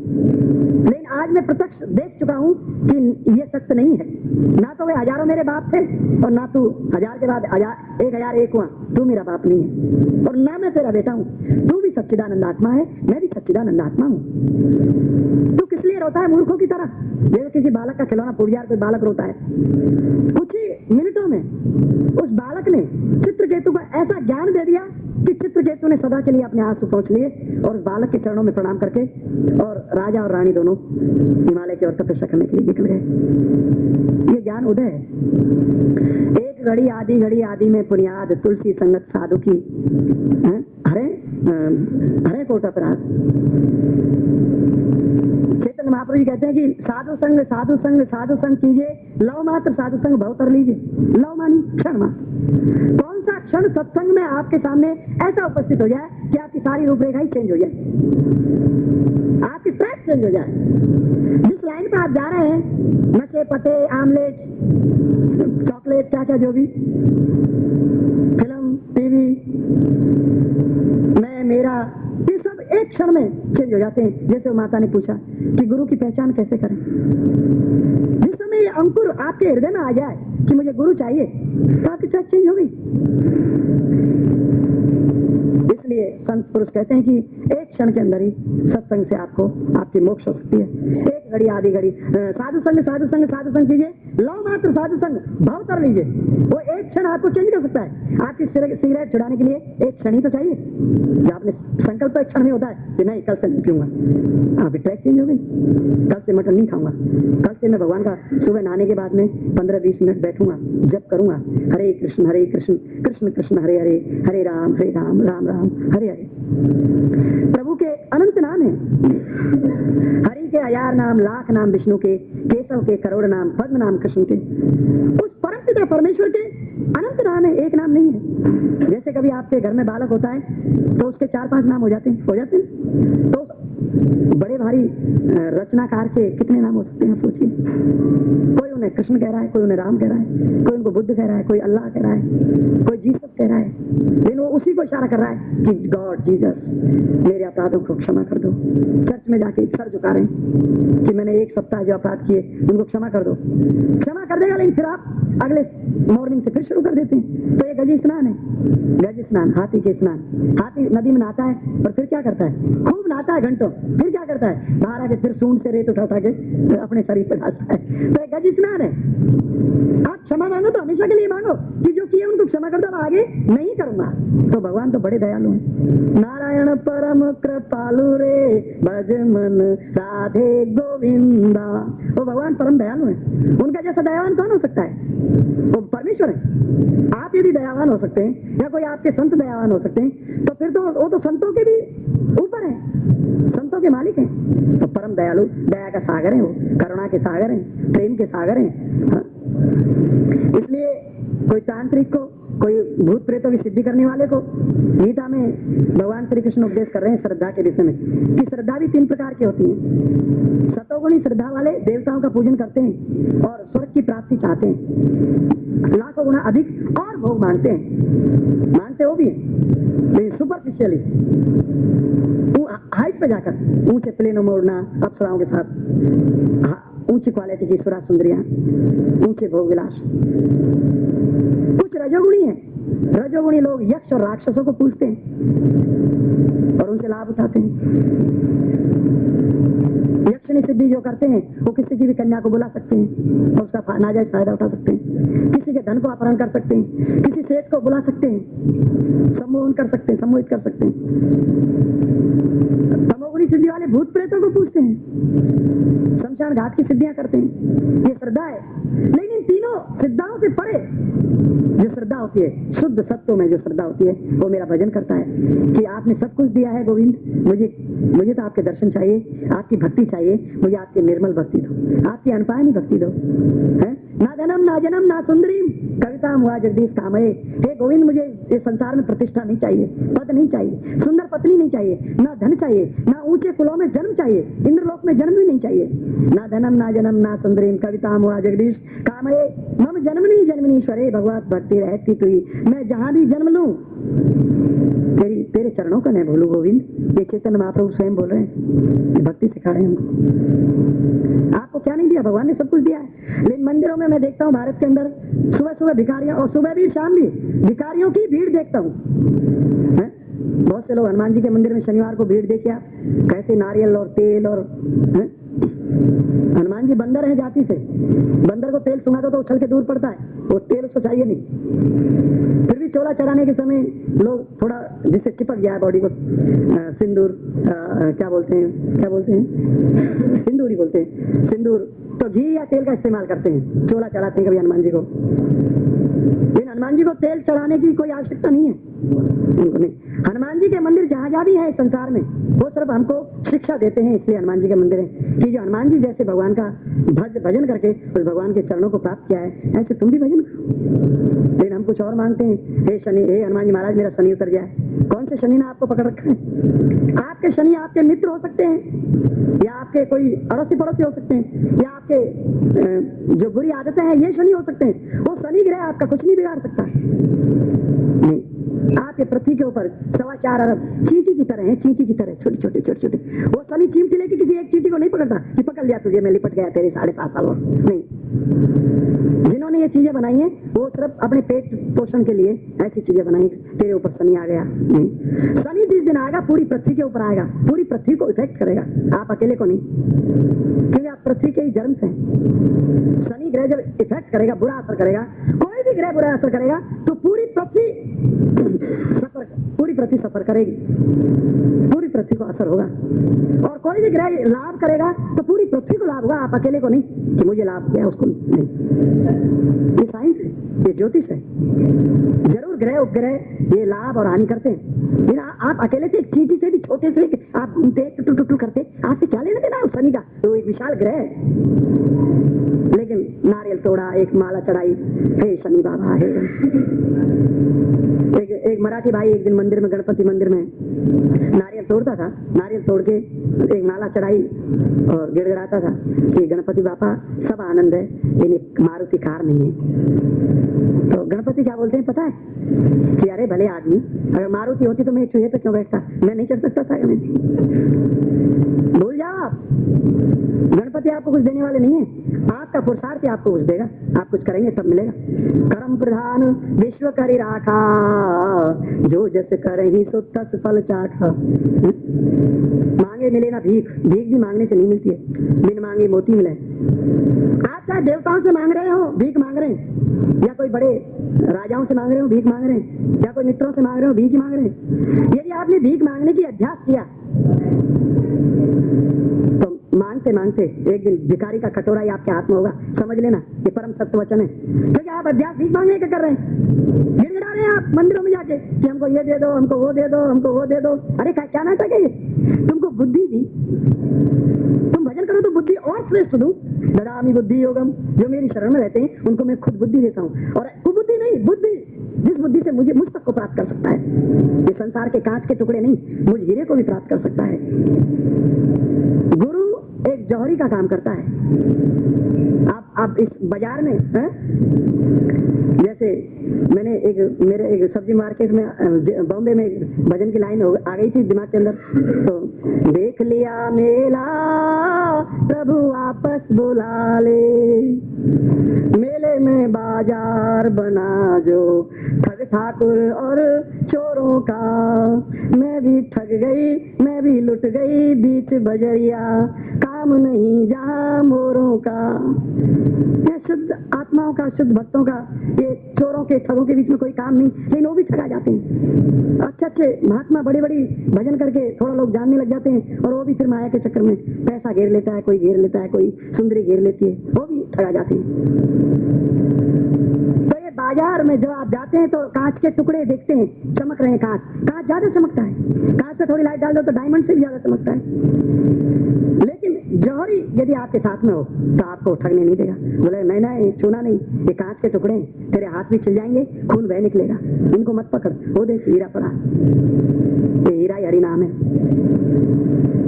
Speaker 1: लेकिन आज मैं प्रत्यक्ष देख चुका हूं कि ये सत्य नहीं है। ना तो वे हजारों मेरे बाप थे, और ना तू हजार के बाद 1001 हुआ, तू मेरा बाप नहीं है, और ना मैं तेरा बेटा हूं। तू भी सच्चिदानंद आत्मा है, मैं भी सच्चिदानंद आत्मा हूं। तू किस लिए रोता है मूर्खों की तरह? जैसे किसी बालक का खिलौना फूट जाए, कोई बालक रोता है। कुछ ही मिनटों में उस बालक ने चित्रकेतु को ऐसा ज्ञान दे दिया कि चित्रकेतु ने सदा के लिए अपने आंसू पहुंच लिए, और उस बालक के चरणों में प्रणाम करके और राजा और रानी दोनों हिमालय की ओर तपस्या करने के लिए निकल गए। ये ज्ञान उदय है। एक घड़ी आदि में पुनियाद, तुलसी संगत साधु की, हरे कोट अपराध। चैतन्य महाप्रभु जी कहते हैं कि साधु संग कीजिए, लव मात्र साधु संग भव कर लीजिए। लव मानी क्षण मात्र। कौन सा क्षण सत्संग में आपके सामने ऐसा उपस्थित हो जाए कि आपकी सारी रूपरेखा ही चेंज हो जाए, आपकी ट्रैक चेंज हो जाए। जिस लाइन पे आप जा रहे हैं, नशे पते आमलेट चॉकलेट क्या क्या जो भी, फिल्म टीवी, मैं मेरा, ये सब एक क्षण में चेंज हो जाते हैं। जैसे माता ने पूछा कि गुरु की पहचान कैसे करें, जिस समय ये अंकुर आपके हृदय में आ जाए कि मुझे गुरु चाहिए, तो आपकी ट्रैक चेंज हो गई। इसलिए संत पुरुष कहते हैं कि एक क्षण के अंदर ही सत्संग से आपको आपकी मोक्ष हो सकती है। एक घड़ी आधी घड़ी साधु संग कीजिए, लव मात्र साधु संग भाव कर लीजिए। वो एक क्षण आपको चेंज कर सकता है। आपकी सिगरेट छुड़ाने के लिए एक क्षण ही तो चाहिए। जो आपने संकल्प एक क्षण में होता है कि नहीं कल से नहीं पीऊंगा, आपकी ट्रैक चेंज हो गई। कल से मटन नहीं खाऊंगा, कल से मैं भगवान का सुबह नहाने के बाद में 15-20 मिनट बैठूंगा, जप करूंगा, हरे कृष्ण कृष्ण कृष्ण हरे हरे, हरे राम राम राम हरे हरे। प्रभु के अनंत नाम है, हरि के 1000 नाम, लाख नाम विष्णु के, केशव के करोड़ नाम, पद्म नाम कृष्ण के। उस परम पिता परमेश्वर के अनंत नाम है, एक नाम नहीं है। जैसे कभी आपके घर में बालक होता है तो उसके 4-5 नाम हो जाते हैं। तो बड़े भारी रचनाकार के कितने नाम हो सकते हैं, सोचिए। कोई उन्हें कृष्ण कह रहा है, कोई उन्हें राम कह रहा है, कोई उनको बुद्ध कह रहा है, कोई अल्लाह कह रहा है, कोई जीसस कह रहा है, लेकिन वो उसी को इशारा कर रहा है कि गॉड जीसस मेरे अपराधों को क्षमा कर दो। चर्च में जाके सर झुका रहे हैं कि मैंने 1 सप्ताह जो अपराध किए उनको क्षमा कर दो। क्षमा कर देगा, लेकिन फिर आप अगले मॉर्निंग से फिर शुरू कर देते हैं। तो ये गज स्नान है, गज स्नान, हाथी के स्नान। हाथी नदी में नहाता है और फिर क्या करता है, खूब नहाता है घंटों, फिर क्या करता है, बाहर आके फिर सूंड से रेत उठा के अपने शरीर पर डालता है। तो गज स्नान है। आप क्षमा मांगो तो हमेशा के लिए मांगो कि जो किए उनको क्षमा कर दो, आगे नहीं करूंगा। तो भगवान तो बड़े दयालु हैं। नारायण परम कृपालु रे, भज मन राधे गोविंदा। वो भगवान परम दयालु हैं। उनका जैसा दयावान कौन हो सकता है? वो परमेश्वर है। आप यदि दयावान हो सकते हैं या कोई आपके संत दयावान हो सकते हैं, तो फिर तो वो तो संतों के भी ऊपर है, संतों के मालिक हैं। तो परम दयालु, दया का सागर है, वो करुणा के सागर हैं, प्रेम के सागर हैं। हाँ? इसलिए कोई तांत्रिक को, कोई भूत प्रेतों की सिद्धि करने वाले को गीता में भगवान श्री कृष्ण उपदेश कर रहे हैं श्रद्धा के विषय में कि श्रद्धा भी 3 प्रकार की होती है। सतोगुणी श्रद्धा वाले देवताओं का पूजन करते हैं और स्वर्ग की प्राप्ति चाहते हैं, लाखों गुना अधिक और भोग मांगते हैं, मांगते हो भी है सुपरफिशियली, हाइट पे जाकर ऊंचे प्लेनों में उड़ना, अप्सराओं के साथ, ऊंची क्वालिटी की सुरा सुंदरियां, ऊंचे भोग विलास। कुछ रजोगुणी है, रजोगुणी लोग यक्ष और राक्षसों को पूजते हैं और उनसे लाभ उठाते हैं। यक्ष दक्षिणी सिद्धि जो करते हैं वो किसी की भी कन्या को बुला सकते हैं और उसका नाजायज फायदा उठा सकते हैं, किसी के धन को अपहरण कर सकते हैं, किसी सेठ को बुला सकते हैं, सम्मोहन कर सकते हैं, सम्मोहित कर सकते हैं। तमोगुणी सिद्धि वाले भूत प्रेतों को पूछते हैं, शमशान घाट की सिद्धियां करते हैं, ये श्रद्धा है। लेकिन इन तीनों श्रद्धाओं से परे जो श्रद्धा होती है, शुद्ध सत्व में जो श्रद्धा होती है, वो मेरा भजन करता है कि आपने सब कुछ दिया है गोविंद, मुझे तो आपके दर्शन चाहिए, आपकी भक्ति चाहिए, मुझे आपकी निर्मल भक्ति दो, आपकी अनपायनी भक्ति दो, है ना धनम ना जनम ना सुंदरीम कविता हुआ जगदीश कामये। हे गोविंद, मुझे इस संसार में प्रतिष्ठा नहीं चाहिए, पद नहीं चाहिए, सुंदर पत्नी नहीं चाहिए, ना धन चाहिए, ना ऊंचे कुलों में जन्म चाहिए, इंद्रलोक में जन्म भी नहीं चाहिए, ना धनम ना जनम ना सुंदरीम कविता हुआ जगदीश कामये मम जन्मनी जन्मनीश्वरे भगवत भक्ति रहती तुई। मैं जहां भी जन्म लूं तेरे चरणों का नहीं भूलू गोविंद। ये चैतन्य महाप्रभु स्वयं बोल रहे हैं, ये भक्ति सिखा रहे हैं हमको। आपको क्या नहीं दिया, भगवान ने सब कुछ दिया है। लेकिन मंदिरों में मैं देखता हूँ भारत के अंदर सुबह सुबह भिखारियों, और सुबह भी शाम भी भिखारियों की भीड़ देखता हूँ। बहुत से लोग हनुमान जी के मंदिर में शनिवार को भीड़ देखिए आप, कैसे नारियल और तेल और हनुमान जी बंदर है जाति से, बंदर को तेल सुना तो उछल के दूर पड़ता है, वो तेल उसको चाहिए नहीं। फिर भी चोला चढ़ाने के समय लोग थोड़ा जिससे चिपक गया है बॉडी को, सिंदूर क्या बोलते हैं सिंदूर ही बोलते हैं, सिंदूर तो घी या तेल का इस्तेमाल करते हैं, चोला चढ़ाते हैं कभी हनुमान जी को। लेकिन हनुमान जी को तेल चढ़ाने की कोई आवश्यकता नहीं है, उनको नहीं। हनुमान जी के मंदिर जहाँ जहाँ भी है संसार में, वो सिर्फ हमको शिक्षा देते हैं, इसलिए हनुमान जी के मंदिर है कि जो हनुमान जी जैसे भगवान का भजन करके उस भगवान के चरणों को प्राप्त किया है, ऐसे तुम भी भजन करो। लेकिन हम कुछ और मांगते हैं, हे शनि, हे हनुमान जी महाराज मेरा शनि उतर जाए। कौन से शनि ने आपको पकड़ रखा है? आपके शनि आपके मित्र हो सकते हैं, या आपके कोई अड़ोसी पड़ोसी हो सकते हैं, या आपके जो बुरी आदतें हैं ये शनि हो सकते हैं। वो शनि ग्रह आपका कुछ नहीं बिगाड़ सकता नहीं। आपके पृथ्वी के ऊपर 4.25 अरब चींटी की तरह है, चींटी की तरह छोटी छोटी। वो शनि चिमटी लेके किसी एक चींटी को नहीं पकड़ता कि पकड़ लिया तुझे, मैं लिपट गया तेरे 7.5 साल और नहीं। जिन्होंने ये चीजें बनाई हैं वो सिर्फ अपने पेट पोषण के लिए ऐसी चीजें बनाई। तेरे ऊपर शनि आ गया नहीं, शनि जिस दिन आएगा पूरी पृथ्वी के ऊपर आएगा, पूरी पृथ्वी को इफेक्ट करेगा, आप अकेले को नहीं, क्योंकि आप पृथ्वी के ही जन्म से हैं। शनि ग्रह जब इफेक्ट करेगा, बुरा असर करेगा, कोई भी ग्रह बुरा असर करेगा तो पूरी पृथ्वी सफर करेगी, पूरी पृथ्वी को असर होगा। और कोई भी ग्रह लाभ करेगा तो पूरी पृथ्वी को लाभ होगा, आप अकेले को नहीं कि मुझे लाभ किया उसको नहीं। ये साइंस है, ये ज्योतिष है। जरूर ग्रह उपग्रह ये लाभ और हानि करते हैं, लेकिन आप अकेले से एक चींटी से भी छोटे से आप घूमते टुटू करते, आपसे क्या लेना देना है शनि का? तो एक विशाल ग्रह है। लेकिन नारियल तोड़ा, एक माला चढ़ाई, हे शनि बाबा हे। एक मराठी भाई एक दिन मंदिर में, गणपति मंदिर में नारियल तोड़ता था, नारियल तोड़ के एक माला चढ़ाई और गिड़गिड़ाता था कि गणपति बापा सब आनंद है, लेकिन मारुति कार नहीं है। तो गणपति क्या बोलते हैं पता है कि अरे भले आदमी, अगर मारुति होती तो मैं चूहे पे क्यों बैठता, मैं नहीं चढ़ सकता था। भूल जाओ आप, गणपति आपको कुछ देने वाले नहीं है, आपका पुरुषार्थ आपको कुछ देगा, आप कुछ करेंगे सब मिलेगा। कर्म प्रधान विश्व करी राखा, जो जस करहि सो तस फल चाखा। मांगे मिले ना भीख, भीख भी मांगने से नहीं मिलती है, बिन मांगे मोती मिले। आप चाहे देवताओं से मांग रहे हो भीख मांग रहे हैं, या कोई बड़े राजाओं से मांग रहे हो भीख मांग रहे हैं, या कोई मित्रों से मांग रहे हो भीख मांग रहे हैं। यदि आपने भीख मांगने की अभ्यास किया तो मांगते मांगते एक दिन भिखारी का कटोरा ही आपके हाथ में होगा, समझ लेना ये परम सत्य वचन है। क्योंकि आप अभ्यास भीख मांगने का कर रहे हैं, गिड़गिड़ा रहे हैं आप मंदिरों में जाके कि हमको ये दे दो, हमको वो दे दो, हमको वो दे दो। अरे क्या ना चाहिए, तुमको बुद्धि दी, तुम भजन करो तो बुद्धि और श्रेष्ठ दूं। ददामि बुद्धि योगम, जो मेरी शरण में रहते हैं उनको मैं खुद बुद्धि देता हूँ। और कुबुद्धि नहीं, बुद्धि, जिस बुद्धि से मुझ तक को प्राप्त कर सकता है। ये संसार के कांच के टुकड़े नहीं, मुझ हीरे को भी प्राप्त कर सकता है। गुरु एक जौहरी का काम करता है। आप इस बाजार में जैसे मैंने मेरे एक सब्जी मार्केट में बॉम्बे में भजन की लाइन आ गई थी दिमाग के अंदर, तो देख लिया मेला प्रभु वापस बुला ले, मेले में बाजार बना जो ठग ठाकुर और चोरों का। मैं भी ठग गई, मैं भी लुट गई बीच बजरिया, काम नहीं जहां मोरों का। ये शुद्ध आत्माओं का, शुद्ध भक्तों का, ये चोरों के ठगों के बीच में कोई काम नहीं, लेकिन वो भी ठगा जाते हैं। अच्छे अच्छे महात्मा बड़ी बड़ी भजन करके थोड़ा लोग जानने लग जाते हैं और वो भी फिर माया के चक्कर में पैसा घेर लेता है, कोई घेर लेता है, कोई सुंदरी घेर लेती है, वो भी ठगा जाते हैं। तो ये बाजार में जो आप जाते हैं तो कांच के टुकड़े देखते हैं, चमक रहे हैं, कांच ज्यादा चमकता है, कांच पे थोड़ी लाइट डाल दो तो डायमंड से भी ज्यादा चमकता है। लेकिन जौहरी यदि आपके साथ में हो तो आपको ठगने नहीं देगा। बोले नहीं छूना नहीं, ये कांच के टुकड़े हैं, तेरे हाथ भी छिल जाएंगे, खून बह निकलेगा, इनको मत पकड़, वो देख हीरा पड़ा, ये हीरा ही हरि नाम है।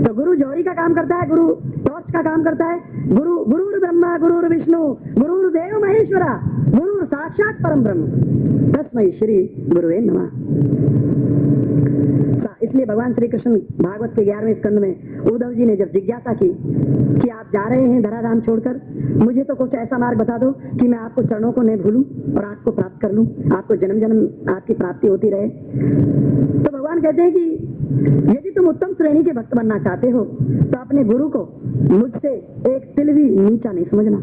Speaker 1: तो गुरु जौहरी का काम करता है, गुरु टॉर्च का काम करता है, गुरु गुरुर ब्रह्मा गुरुर विष्णु गुरुर्देव महेश्वरा गुरु साक्षात परम ब्रह्म तस्मै श्री गुरुवे नमः। इसलिए भगवान श्री कृष्ण भागवत के 11वें स्कंद में उद्धव जी ने जब जिज्ञासा की कि आप जा रहे हैं धराधाम छोड़कर, मुझे तो कुछ ऐसा मार्ग बता दो कि मैं आपको चरणों को नहीं भूलूं और आपको प्राप्त कर लूं, आपको जन्म जन्म आपकी प्राप्ति होती रहे। तो भगवान कहते हैं कि यदि तुम उत्तम श्रेणी के भक्त बनना चाहते हो तो अपने गुरु को मुझसे एक तिल भी नीचा नहीं समझना,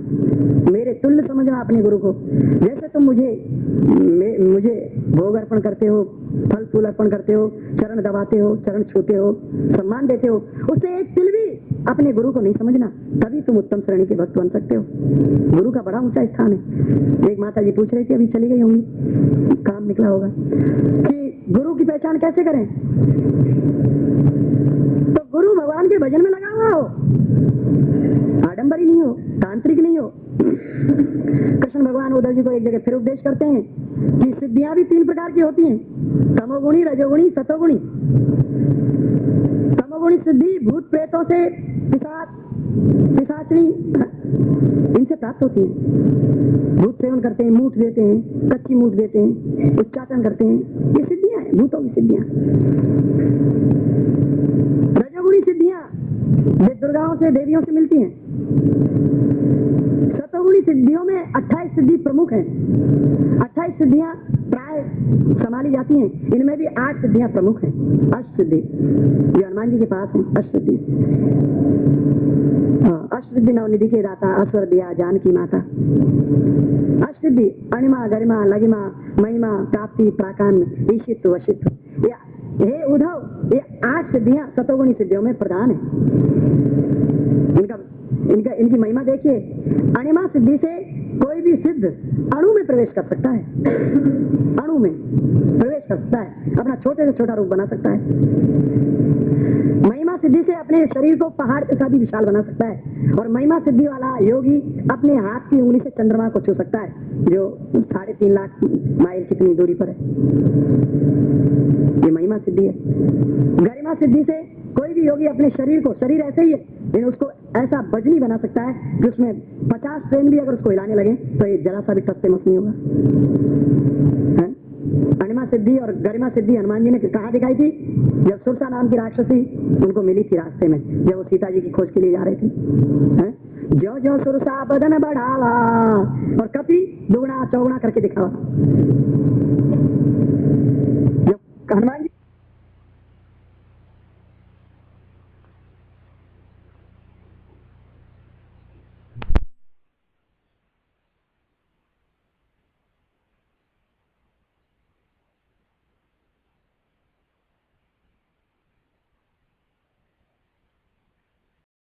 Speaker 1: मेरे तुल्य समझना अपने गुरु को। जैसे तुम मुझे भोग अर्पण करते हो, फल फूल अर्पण करते हो, चरण दबाते हो, चरण छूते हो, सम्मान देते हो, उससे एक तिल भी अपने गुरु को नहीं समझना, तभी तुम उत्तम श्रेणी के भक्त बन सकते हो। गुरु का बड़ा ऊंचा स्थान है। एक माता जी पूछ रही थी, अभी चली गई होंगी, काम निकला होगा, कि गुरु की पहचान कैसे करें। तो गुरु भगवान के भजन में लगा हुआ हो, आडंबरी नहीं हो, तांत्रिक नहीं हो। कृष्ण भगवान उद्धव जी को एक जगह फिर उपदेश करते हैं कि सिद्धियां भी 3 प्रकार की होती हैं, तमोगुणी, रजोगुणी, सतोगुणी। तमोगुणी सिद्धि भूत प्रेतों से, पिशाचनी, इनसे प्राप्त होती है। भूत सेवन करते हैं, मूठ देते हैं, कच्ची मूठ देते हैं, उच्चाटन करते हैं, ये सिद्धियां हैं, भूतों की सिद्धियां। रजोगुणी सिद्धियां वे दुर्गाओं से, देवियों से मिलती हैं। सतोगुणी सिद्धियों में 28 सिद्धि प्रमुख हैं, 28 सिद्धियां प्राय संभाली जाती हैं, इनमें भी 8 सिद्धियां प्रमुख हैं। अष्ट सिद्धि ये हनुमान जी के पास है, अष्ट सिद्धि। अष्ट सिद्धि नवनिधि के दाता, अस्वर दिया जानकी माता। अष्ट सिद्धि अणिमा, गरिमा, लगिमा, महिमा, प्राप्ति, प्राकान, ईशित्व, वशित्व। हे उद्धव, ये 8 सिद्धियां सतोगुणी सिद्धियों में प्रधान है। इनकी महिमा देखिए। अणिमा सिद्धि से कोई भी सिद्ध अणु में प्रवेश कर सकता है, अणु में प्रवेश कर सकता है, अपना छोटे से छोटा रूप बना सकता है। महिमा सिद्धि से अपने शरीर को पहाड़ के साथ ही विशाल बना सकता है। और महिमा सिद्धि वाला योगी अपने हाथ की उंगली से चंद्रमा को छू सकता है, जो 3.5 लाख माइल कितनी दूरी पर है। ये महिमा सिद्धि है। गरिमा सिद्धि से कोई भी योगी अपने शरीर को, शरीर ऐसे ही है लेकिन उसको ऐसा बजनी बना सकता है कि उसमें 50 ट्रेन भी अगर उसको हिलाने लगे तो ये जरा सा भी टस से मस नहीं होगा। अणिमा सिद्धि और गरिमा सिद्धि हनुमान जी ने कहा दिखाई थी, जब सुरसा नाम की राक्षसी उनको मिली थी रास्ते में, जब वो सीता जी की खोज के लिए जा रहे थे। जो जो सुरसा बदन बढ़ावा और कपी दुगना चौगुना करके दिखावा। जब हनुमान जी